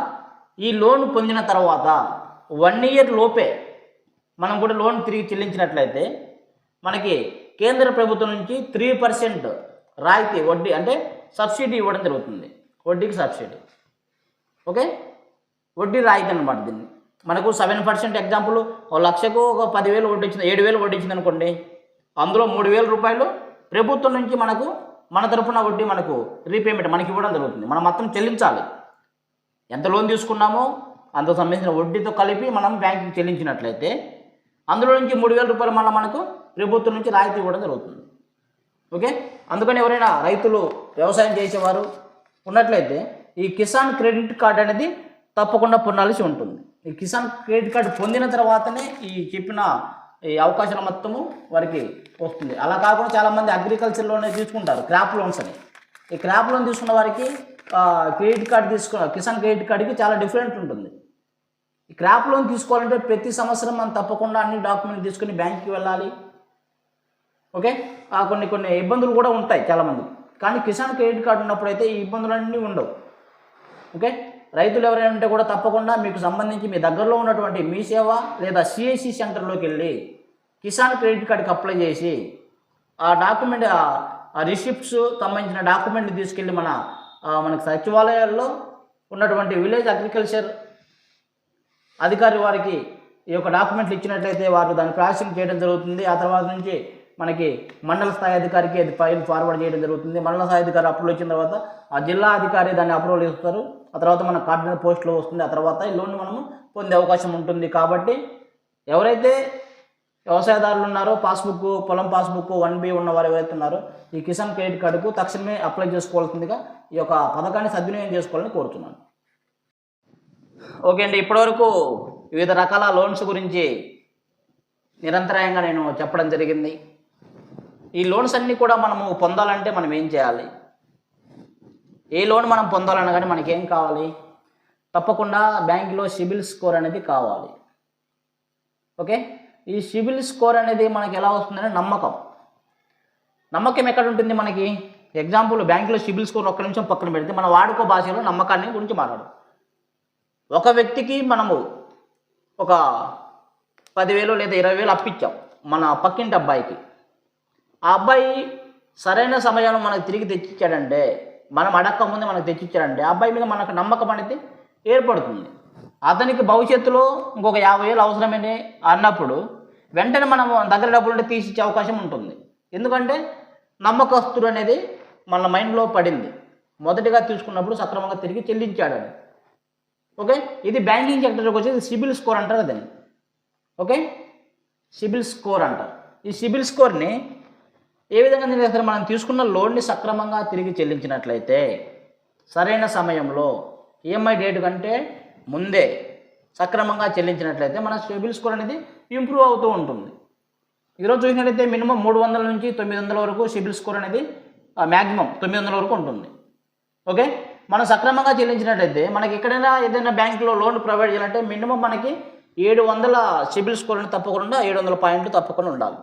ఈ లోన్ పొందిన తర్వాత 1 ఇయర్ లోపే మనం కూడా లోన్ తిరిగి చెల్లించినట్లయితే మనకి కేంద్ర ప్రభుత్వం నుంచి 3% రాయితీ వడ్డీ అంటే సబ్సిడీ ఇవ్వడం జరుగుతుంది. వడ్డీకి సబ్సిడీ. ఓకే, వడ్డీ రాయితీ అనమాట. దీన్ని మనకు 7% ఎగ్జాంపుల్, లక్షకు ఒక 10,000 వడ్డీ ఇచ్చింది, 7,000 వడ్డీ ఇచ్చింది అనుకోండి, అందులో ₹3,000 ప్రభుత్వం నుంచి మనకు మన తరపున వడ్డీ మనకు రీపేమెంట్ మనకి ఇవ్వడం జరుగుతుంది. మనం మొత్తం చెల్లించాలి. ఎంత లోన్ తీసుకున్నామో అందుకు సంబంధించిన వడ్డీతో కలిపి మనం బ్యాంకుకి చెల్లించినట్లయితే అందులో నుంచి ₹3,000 మళ్ళీ మనకు ప్రభుత్వం నుంచి రాయితీ ఇవ్వడం జరుగుతుంది. ఓకే, అందుకని ఎవరైనా రైతులు వ్యవసాయం చేసేవారు ఉన్నట్లయితే ఈ కిసాన్ క్రెడిట్ కార్డ్ అనేది తప్పకుండా పొందాల్సి ఉంటుంది. ఈ కిసాన్ క్రెడిట్ కార్డు పొందిన తర్వాతనే ఈ చెప్పిన ఈ అవకాశాలు మొత్తము వారికి వస్తుంది. అలా కాకుండా చాలామంది అగ్రికల్చర్ లోనే తీసుకుంటారు, క్రాప్ లోన్స్ అని. ఈ క్రాప్ లోన్ తీసుకున్న వారికి క్రెడిట్ కార్డు కిసాన్ క్రెడిట్ కార్డుకి చాలా డిఫరెంట్ ఉంటుంది. ఈ క్రాప్ లోన్ తీసుకోవాలంటే ప్రతి సంవత్సరం మనం తప్పకుండా అన్ని డాక్యుమెంట్ తీసుకుని బ్యాంక్కి వెళ్ళాలి. ఓకే, కొన్ని ఇబ్బందులు కూడా ఉంటాయి చాలామంది, కానీ కిసాన్ క్రెడిట్ కార్డు ఉన్నప్పుడైతే ఈ ఇబ్బందులన్నీ ఉండవు. ఓకే, రైతులు ఎవరైనా ఉంటే కూడా తప్పకుండా మీకు సంబంధించి మీ దగ్గరలో ఉన్నటువంటి మీ సేవ లేదా సిఐసి సెంటర్లోకి వెళ్ళి కిసాన్ క్రెడిట్ కార్డుకి అప్లై చేసి ఆ డాక్యుమెంట్ ఆ రిసిప్ట్స్ సంబంధించిన డాక్యుమెంట్లు తీసుకెళ్ళి మనకి సచివాలయాల్లో ఉన్నటువంటి విలేజ్ అగ్రికల్చర్ అధికారి వారికి ఈ యొక్క డాక్యుమెంట్లు ఇచ్చినట్లయితే వారు దాన్ని ప్రాసెసింగ్ చేయడం జరుగుతుంది. ఆ తర్వాత నుంచి మనకి మండల స్థాయి అధికారికి అది ఫైల్ ఫార్వర్డ్ చేయడం జరుగుతుంది. మండల స్థాయి అధికారి అప్రూవల్ వచ్చిన తర్వాత ఆ జిల్లా అధికారి దాన్ని అప్రూవల్ ఇస్తారు. ఆ తర్వాత మన కార్డు పోస్ట్లో వస్తుంది. ఆ తర్వాత ఈ లోన్ మనము పొందే అవకాశం ఉంటుంది. కాబట్టి ఎవరైతే వ్యవసాయదారులు ఉన్నారో పొలం పాస్బుక్ 1B ఉన్నవారు ఎవరైతే ఉన్నారో ఈ కిసాన్ క్రెడిట్ కార్డుకు తక్షణమే అప్లై చేసుకోవాల్సిందిగా ఈ యొక్క పథకాన్ని సద్వినియోగం చేసుకోవాలని కోరుతున్నాను. ఓకే అండి, ఇప్పటివరకు వివిధ రకాల లోన్స్ గురించి నిరంతరాయంగా నేను చెప్పడం జరిగింది. ఈ లోన్స్ అన్నీ కూడా మనము పొందాలంటే మనం ఏం చేయాలి? ఏ లోన్ మనం పొందాలన్నా కానీ మనకేం కావాలి? తప్పకుండా బ్యాంకులో సిబిల్ స్కోర్ అనేది కావాలి. ఓకే, ఈ సిబిల్ స్కోర్ అనేది మనకి ఎలా వస్తుందంటే నమ్మకం ఎక్కడ ఉంటుంది మనకి? ఎగ్జాంపుల్ బ్యాంకులో సిబిల్ స్కోర్ ఒక్క నిమిషం పక్కన పెడితే మన వాడుకో భాషలో నమ్మకాన్ని గురించి మాట్లాడు. ఒక వ్యక్తికి మనము ఒక 10,000 లేదా 20,000 అప్పిచ్చాం మన పక్కింటి అబ్బాయికి. ఆ అబ్బాయి సరైన సమయంలో మనకు తిరిగి తెచ్చిచ్చాడంటే, మనం అడక్క ముందే మనకు తెచ్చిచ్చాడంటే ఆ అబ్బాయి మీద మనకు నమ్మకం అనేది ఏర్పడుతుంది. అతనికి భవిష్యత్తులో ఇంకొక 50,000 అవసరమని అన్నప్పుడు వెంటనే మనం దగ్గర డబ్బులు ఉంటే తీసిచ్చే అవకాశం ఉంటుంది. ఎందుకంటే నమ్మకస్తుడు అనేది మన మైండ్లో పడింది. మొదటిగా తీసుకున్నప్పుడు సక్రమంగా తిరిగి చెల్లించాడని. ఓకే, ఇది బ్యాంకింగ్ సెక్టర్కి వచ్చేది సిబిల్ స్కోర్ అంటారు దాన్ని. ఓకే, సిబిల్ స్కోర్ అంటారు. ఈ సిబిల్ స్కోర్ని ఏ విధంగా నిర్ణయిస్తారు? మనం తీసుకున్న లోన్ని సక్రమంగా తిరిగి చెల్లించినట్లయితే సరైన సమయంలో ఈఎంఐ డేట్ కంటే ముందే సక్రమంగా చెల్లించినట్లయితే మన సిబిల్ స్కోర్ అనేది ఇంప్రూవ్ అవుతూ ఉంటుంది. ఈరోజు చూసినట్లయితే మినిమం 300 నుంచి 900 వరకు సిబిల్ స్కోర్ అనేది మ్యాక్సిమం 900 వరకు ఉంటుంది. ఓకే, మనం సక్రమంగా చెల్లించినట్లయితే మనకి ఎక్కడైనా ఏదైనా బ్యాంకులో లోన్ ప్రొవైడ్ చేయాలంటే మినిమం మనకి 700 సిబిల్ స్కోర్ అని తప్పకుండా 700 పాయింట్లు తప్పకుండా ఉండాలి.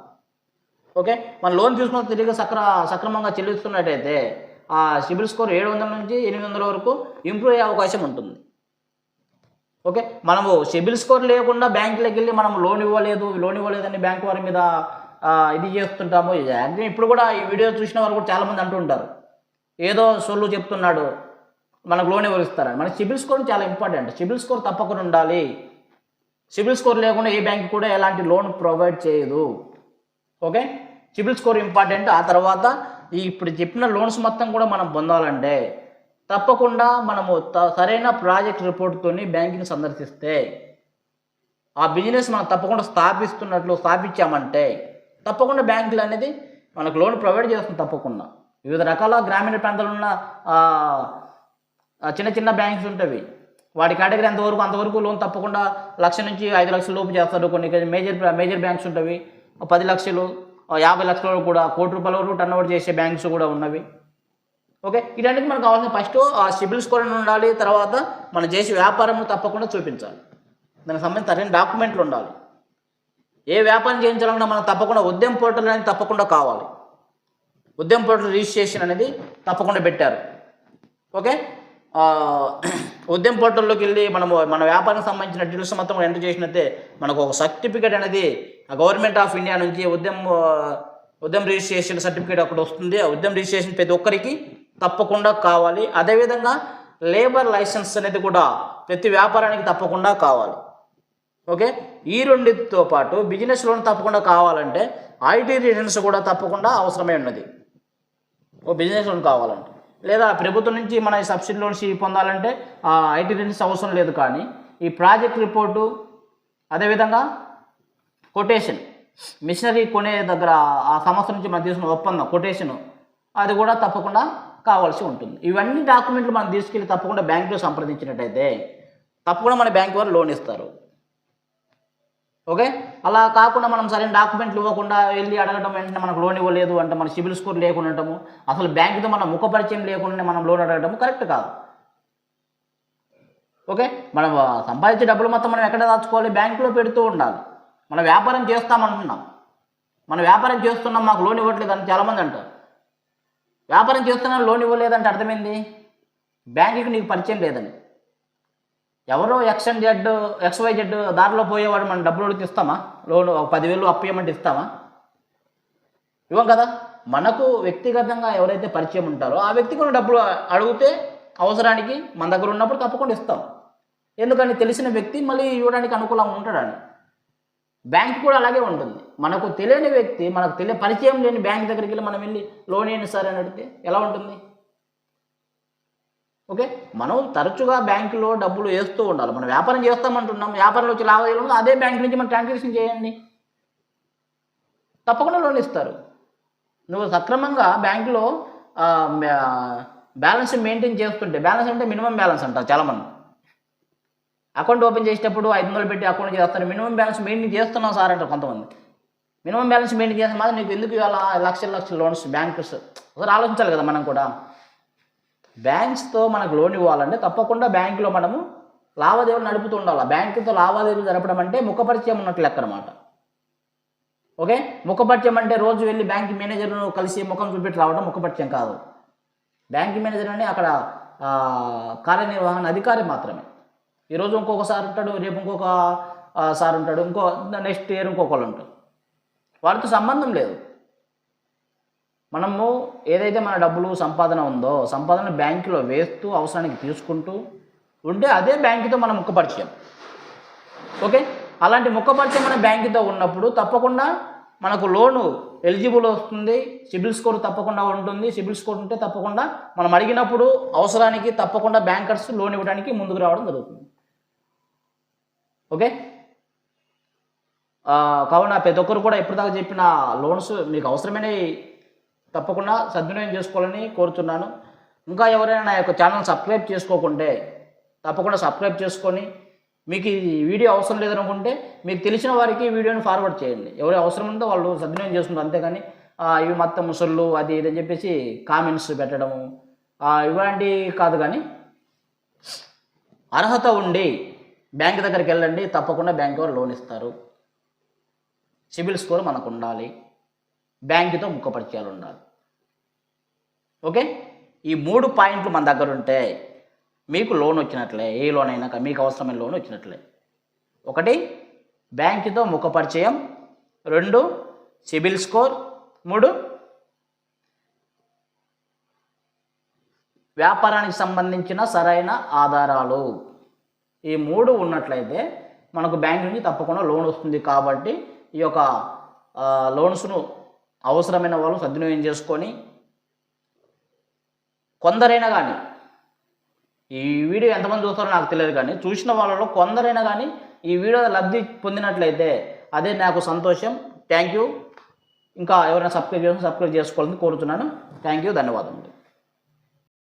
ఓకే, మన లోన్ తీసుకున్న తిరిగి సక్రమంగా చెల్లిస్తున్నట్టయితే ఆ సిబిల్ స్కోర్ 700 నుంచి 800 వరకు ఇంప్రూవ్ అయ్యే అవకాశం ఉంటుంది. ఓకే, మనము సిబిల్ స్కోర్ లేకుండా బ్యాంకులోకి వెళ్ళి మనం లోన్ ఇవ్వలేదని బ్యాంకు వారి మీద ఇది చేస్తుంటాము. ఇప్పుడు కూడా ఈ వీడియో చూసిన వారు కూడా చాలామంది అంటూ ఉంటారు, ఏదో సొల్లు చెప్తున్నాడు మనకు లోన్ ఎవరు ఇస్తారని. మన సిబిల్ స్కోర్ చాలా ఇంపార్టెంట్. సిబిల్ స్కోర్ తప్పకుండా ఉండాలి. సిబిల్ స్కోర్ లేకుండా ఏ బ్యాంక్ కూడా ఎలాంటి లోన్ ప్రొవైడ్ చేయదు. Okay, CIBIL score important. ఆ తర్వాత ఇప్పుడు చెప్పిన లోన్స్ మొత్తం కూడా మనం పొందాలంటే తప్పకుండా మనము సరైన ప్రాజెక్ట్ రిపోర్ట్తో బ్యాంకుని సందర్శిస్తే ఆ బిజినెస్ మనం తప్పకుండా స్థాపించామంటే తప్పకుండా బ్యాంకులు అనేది మనకు లోన్ ప్రొవైడ్ చేస్తుంది. తప్పకుండా వివిధ రకాల గ్రామీణ ప్రాంతాల్లో ఉన్న చిన్న బ్యాంక్స్ ఉంటాయి. వాటి కేటగిరీ అంతవరకు లోన్ తప్పకుండా 1,00,000 నుంచి 5,00,000 లోపు చేస్తారు. కొన్ని మేజర్ బ్యాంక్స్ ఉంటాయి 10 లక్షలు 50 లక్షల కూడా ₹1,00,000 వరకు టర్న్ ఓవర్ చేసే బ్యాంక్స్ కూడా ఉన్నవి. ఓకే, ఇలాంటిది మనకు కావాల్సిన ఫస్ట్ ఆ సిబిల్ స్కోర్ అని ఉండాలి. తర్వాత మనం చేసే వ్యాపారం తప్పకుండా చూపించాలి. దానికి సంబంధించిన సరైన డాక్యుమెంట్లు ఉండాలి. ఏ వ్యాపారం చేయించాలన్నా మనం తప్పకుండా ఉద్యమ పోర్టల్ అనేది తప్పకుండా కావాలి. ఉద్యమ పోర్టల్ రిజిస్ట్రేషన్ అనేది తప్పకుండా పెట్టారు. ఓకే, ఉద్యమ పోర్టల్లోకి వెళ్ళి మన వ్యాపారానికి సంబంధించిన డీటెయిల్స్ మొత్తం ఎంటర్ చేసినట్టే మనకు ఒక సర్టిఫికేట్ అనేది గవర్నమెంట్ ఆఫ్ ఇండియా నుంచి ఉద్యమ రిజిస్ట్రేషన్ సర్టిఫికేట్ అక్కడ వస్తుంది. ఆ ఉద్యమ రిజిస్ట్రేషన్ ప్రతి ఒక్కరికి తప్పకుండా కావాలి. అదేవిధంగా లేబర్ లైసెన్స్ అనేది కూడా ప్రతి వ్యాపారానికి తప్పకుండా కావాలి. ఓకే, ఈ రెండింటితో పాటు బిజినెస్ లోన్ తప్పకుండా కావాలంటే ఐటీ రిటర్న్స్ కూడా తప్పకుండా అవసరమే ఉన్నది. ఓ బిజినెస్ లోన్ కావాలంటే, లేదా ప్రభుత్వం నుంచి మన సబ్సిడీ లోన్స్ పొందాలంటే ఆ ఐటీ రిటర్న్స్ అవసరం లేదు. కానీ ఈ ప్రాజెక్ట్ రిపోర్టు, అదేవిధంగా కొటేషన్, మిషనరీ కొనే దగ్గర ఆ సంస్థ నుంచి మనం తీసుకున్న ఒప్పందం కొటేషను, అది కూడా తప్పకుండా కావాల్సి ఉంటుంది. ఇవన్నీ డాక్యుమెంట్లు మనం తీసుకెళ్ళి తప్పకుండా బ్యాంకులో సంప్రదించినట్టయితే తప్పకుండా మన బ్యాంక్ వారు లోన్ ఇస్తారు. ఓకే, అలా కాకుండా మనం సరైన డాక్యుమెంట్లు ఇవ్వకుండా వెళ్ళి అడగడం, వెంటనే మనకు లోన్ ఇవ్వలేదు అంటే మన సిబిల్ స్కోర్ లేకుండా ఉండటము, అసలు బ్యాంకుతో మన ముఖపరిచయం లేకుండా మనం లోన్ అడగటము కరెక్ట్ కాదు. ఓకే, మనం సంపాదించే డబ్బులు మొత్తం మనం ఎక్కడ దాచుకోవాలి? బ్యాంకులో పెడుతూ ఉండాలి. మనం వ్యాపారం చేస్తామంటున్నాం, మనం వ్యాపారం చేస్తున్నాం, మాకు లోన్ ఇవ్వట్లేదు అని చాలామంది అంటారు. వ్యాపారం చేస్తున్నా లోన్ ఇవ్వలేదంటే అర్థమైంది బ్యాంకుకి నీకు పరిచయం లేదని. ఎవరో XYZ దారిలో పోయేవాడు మన డబ్బులు ఇస్తామా? లోన్ 10,000 అప్పు ఇవ్వమంటే ఇస్తామా? ఇవ్వం కదా. మనకు వ్యక్తిగతంగా ఎవరైతే పరిచయం ఉంటారో ఆ వ్యక్తి కూడా డబ్బులు అడిగితే అవసరానికి మన దగ్గర ఉన్నప్పుడు తప్పకుండా ఇస్తాం. ఎందుకని తెలిసిన వ్యక్తి మళ్ళీ ఇవ్వడానికి అనుకూలంగా ఉంటాడని. బ్యాంక్ కూడా అలాగే ఉంటుంది. మనకు తెలియని వ్యక్తి, మనకు పరిచయం లేని బ్యాంక్ దగ్గరికి వెళ్ళి మనం వెళ్ళి లోన్ ఏంటి సార్ అని అడిగితే ఎలా ఉంటుంది? ఓకే, మనం తరచుగా బ్యాంకులో డబ్బులు వేస్తూ ఉండాలి. మనం వ్యాపారం చేస్తామంటున్నాం, వ్యాపారంలో వచ్చి లావాదేవీలు అదే బ్యాంక్ నుంచి మనం ట్రాన్సాక్షన్ చేయండి, తప్పకుండా లోన్ ఇస్తారు. నువ్వు సక్రమంగా బ్యాంకులో బ్యాలెన్స్ మెయింటైన్ చేస్తుంటే, బ్యాలెన్స్ అంటే మినిమం బ్యాలెన్స్ అంటారు చాలామంది. అకౌంట్ ఓపెన్ చేసేటప్పుడు 500 పెట్టి అకౌంట్ చేస్తారు. మినిమం బ్యాలెన్స్ మెయింటైన్ చేస్తున్నాం సార్ అంటారు కొంతమంది. మినిమం బ్యాలెన్స్ మెయింటైన్ చేస్తే మాత్రం నీకు ఎందుకు ఇవాళ లక్షల లోన్స్ బ్యాంక్స్ ఒకసారి ఆలోచించాలి కదా. మనం కూడా బ్యాంక్స్తో మనకు లోన్ ఇవ్వాలంటే తప్పకుండా బ్యాంకులో మనము లావాదేవీలు నడుపుతూ ఉండాలి. బ్యాంకుతో లావాదేవీలు జరపడం అంటే ముఖపరిచయం ఉన్నట్లు లెక్క అన్నమాట. ఓకే, ముఖపరిచయం అంటే రోజు వెళ్ళి బ్యాంక్ మేనేజర్ను కలిసి ముఖం చూపెట్టి రావడం ముఖపరిచయం కాదు. బ్యాంక్ మేనేజర్ అని అక్కడ కార్యనిర్వహణ అధికారి మాత్రమే. ఈరోజు ఇంకొక సార్ ఉంటాడు, రేపు ఇంకొక సార్ ఉంటాడు, నెక్స్ట్ ఇయర్ ఇంకొకళ్ళు ఉంటాడు. వాటితో సంబంధం లేదు. మనము ఏదైతే మన డబ్బులు సంపాదన ఉందో సంపాదన బ్యాంకులో వేస్తూ అవసరానికి తీసుకుంటూ ఉంటే అదే బ్యాంకుతో మన ముఖపరిచయం. ఓకే, అలాంటి ముఖపరిచయం మన బ్యాంకుతో ఉన్నప్పుడు తప్పకుండా మనకు లోను ఎలిజిబుల్ వస్తుంది. సిబిల్ స్కోర్ తప్పకుండా ఉంటుంది. సిబిల్ స్కోర్ ఉంటే తప్పకుండా మనం అడిగినప్పుడు అవసరానికి తప్పకుండా బ్యాంకర్స్ లోన్ ఇవ్వడానికి ముందుకు రావడం జరుగుతుంది. ఓకే, కావున ప్రతి ఒక్కరు కూడా ఎప్పటిదాకా చెప్పిన లోన్స్ మీకు అవసరమైన తప్పకుండా సద్వినియోగం చేసుకోవాలని కోరుతున్నాను. ఇంకా ఎవరైనా నా యొక్క ఛానల్ సబ్స్క్రైబ్ చేసుకోకుంటే తప్పకుండా సబ్స్క్రైబ్ చేసుకొని, మీకు ఈ వీడియో అవసరం లేదనుకుంటే మీకు తెలిసిన వారికి వీడియోని ఫార్వర్డ్ చేయండి. ఎవరు అవసరం ఉందో వాళ్ళు సద్వినియోగం చేసుకుంటారు. అంతేగాని ఇవి మొత్తం ముసళ్ళు అది ఇదని చెప్పేసి కామెంట్స్ పెట్టడము ఇలాంటివి కాదు. కానీ అర్హత ఉండి బ్యాంక్ దగ్గరికి వెళ్ళండి, తప్పకుండా బ్యాంక్ వారు లోన్ ఇస్తారు. సిబిల్ స్కోర్ మనకు ఉండాలి, బ్యాంకుతో ముఖపరిచయాలు ఉండాలి. ఓకే, ఈ 3 పాయింట్లు మన దగ్గర ఉంటే మీకు లోన్ వచ్చినట్లే. ఏ లోన్ అయినా మీకు అవసరమైన లోన్ వచ్చినట్లే. 1 బ్యాంకుతో ముఖపరిచయం, 2 సిబిల్ స్కోర్, 3 వ్యాపారానికి సంబంధించిన సరైన ఆధారాలు. ఈ 3 ఉన్నట్లయితే మనకు బ్యాంక్ నుంచి తప్పకుండా లోన్ వస్తుంది. కాబట్టి ఈ యొక్క లోన్స్ను అవసరమైన వాళ్ళు సద్వినియోగం చేసుకొని, కొందరైనా కానీ ఈ వీడియో ఎంతమంది చూస్తారో నాకు తెలియదు, కానీ చూసిన వాళ్ళలో కొందరైనా కానీ ఈ వీడియో లబ్ధి పొందినట్లయితే అదే నాకు సంతోషం. Thank you. ఇంకా ఎవరైనా సబ్స్క్రైబ్ చేసుకోవాలని కోరుతున్నాను. థ్యాంక్ యూ, ధన్యవాదములు.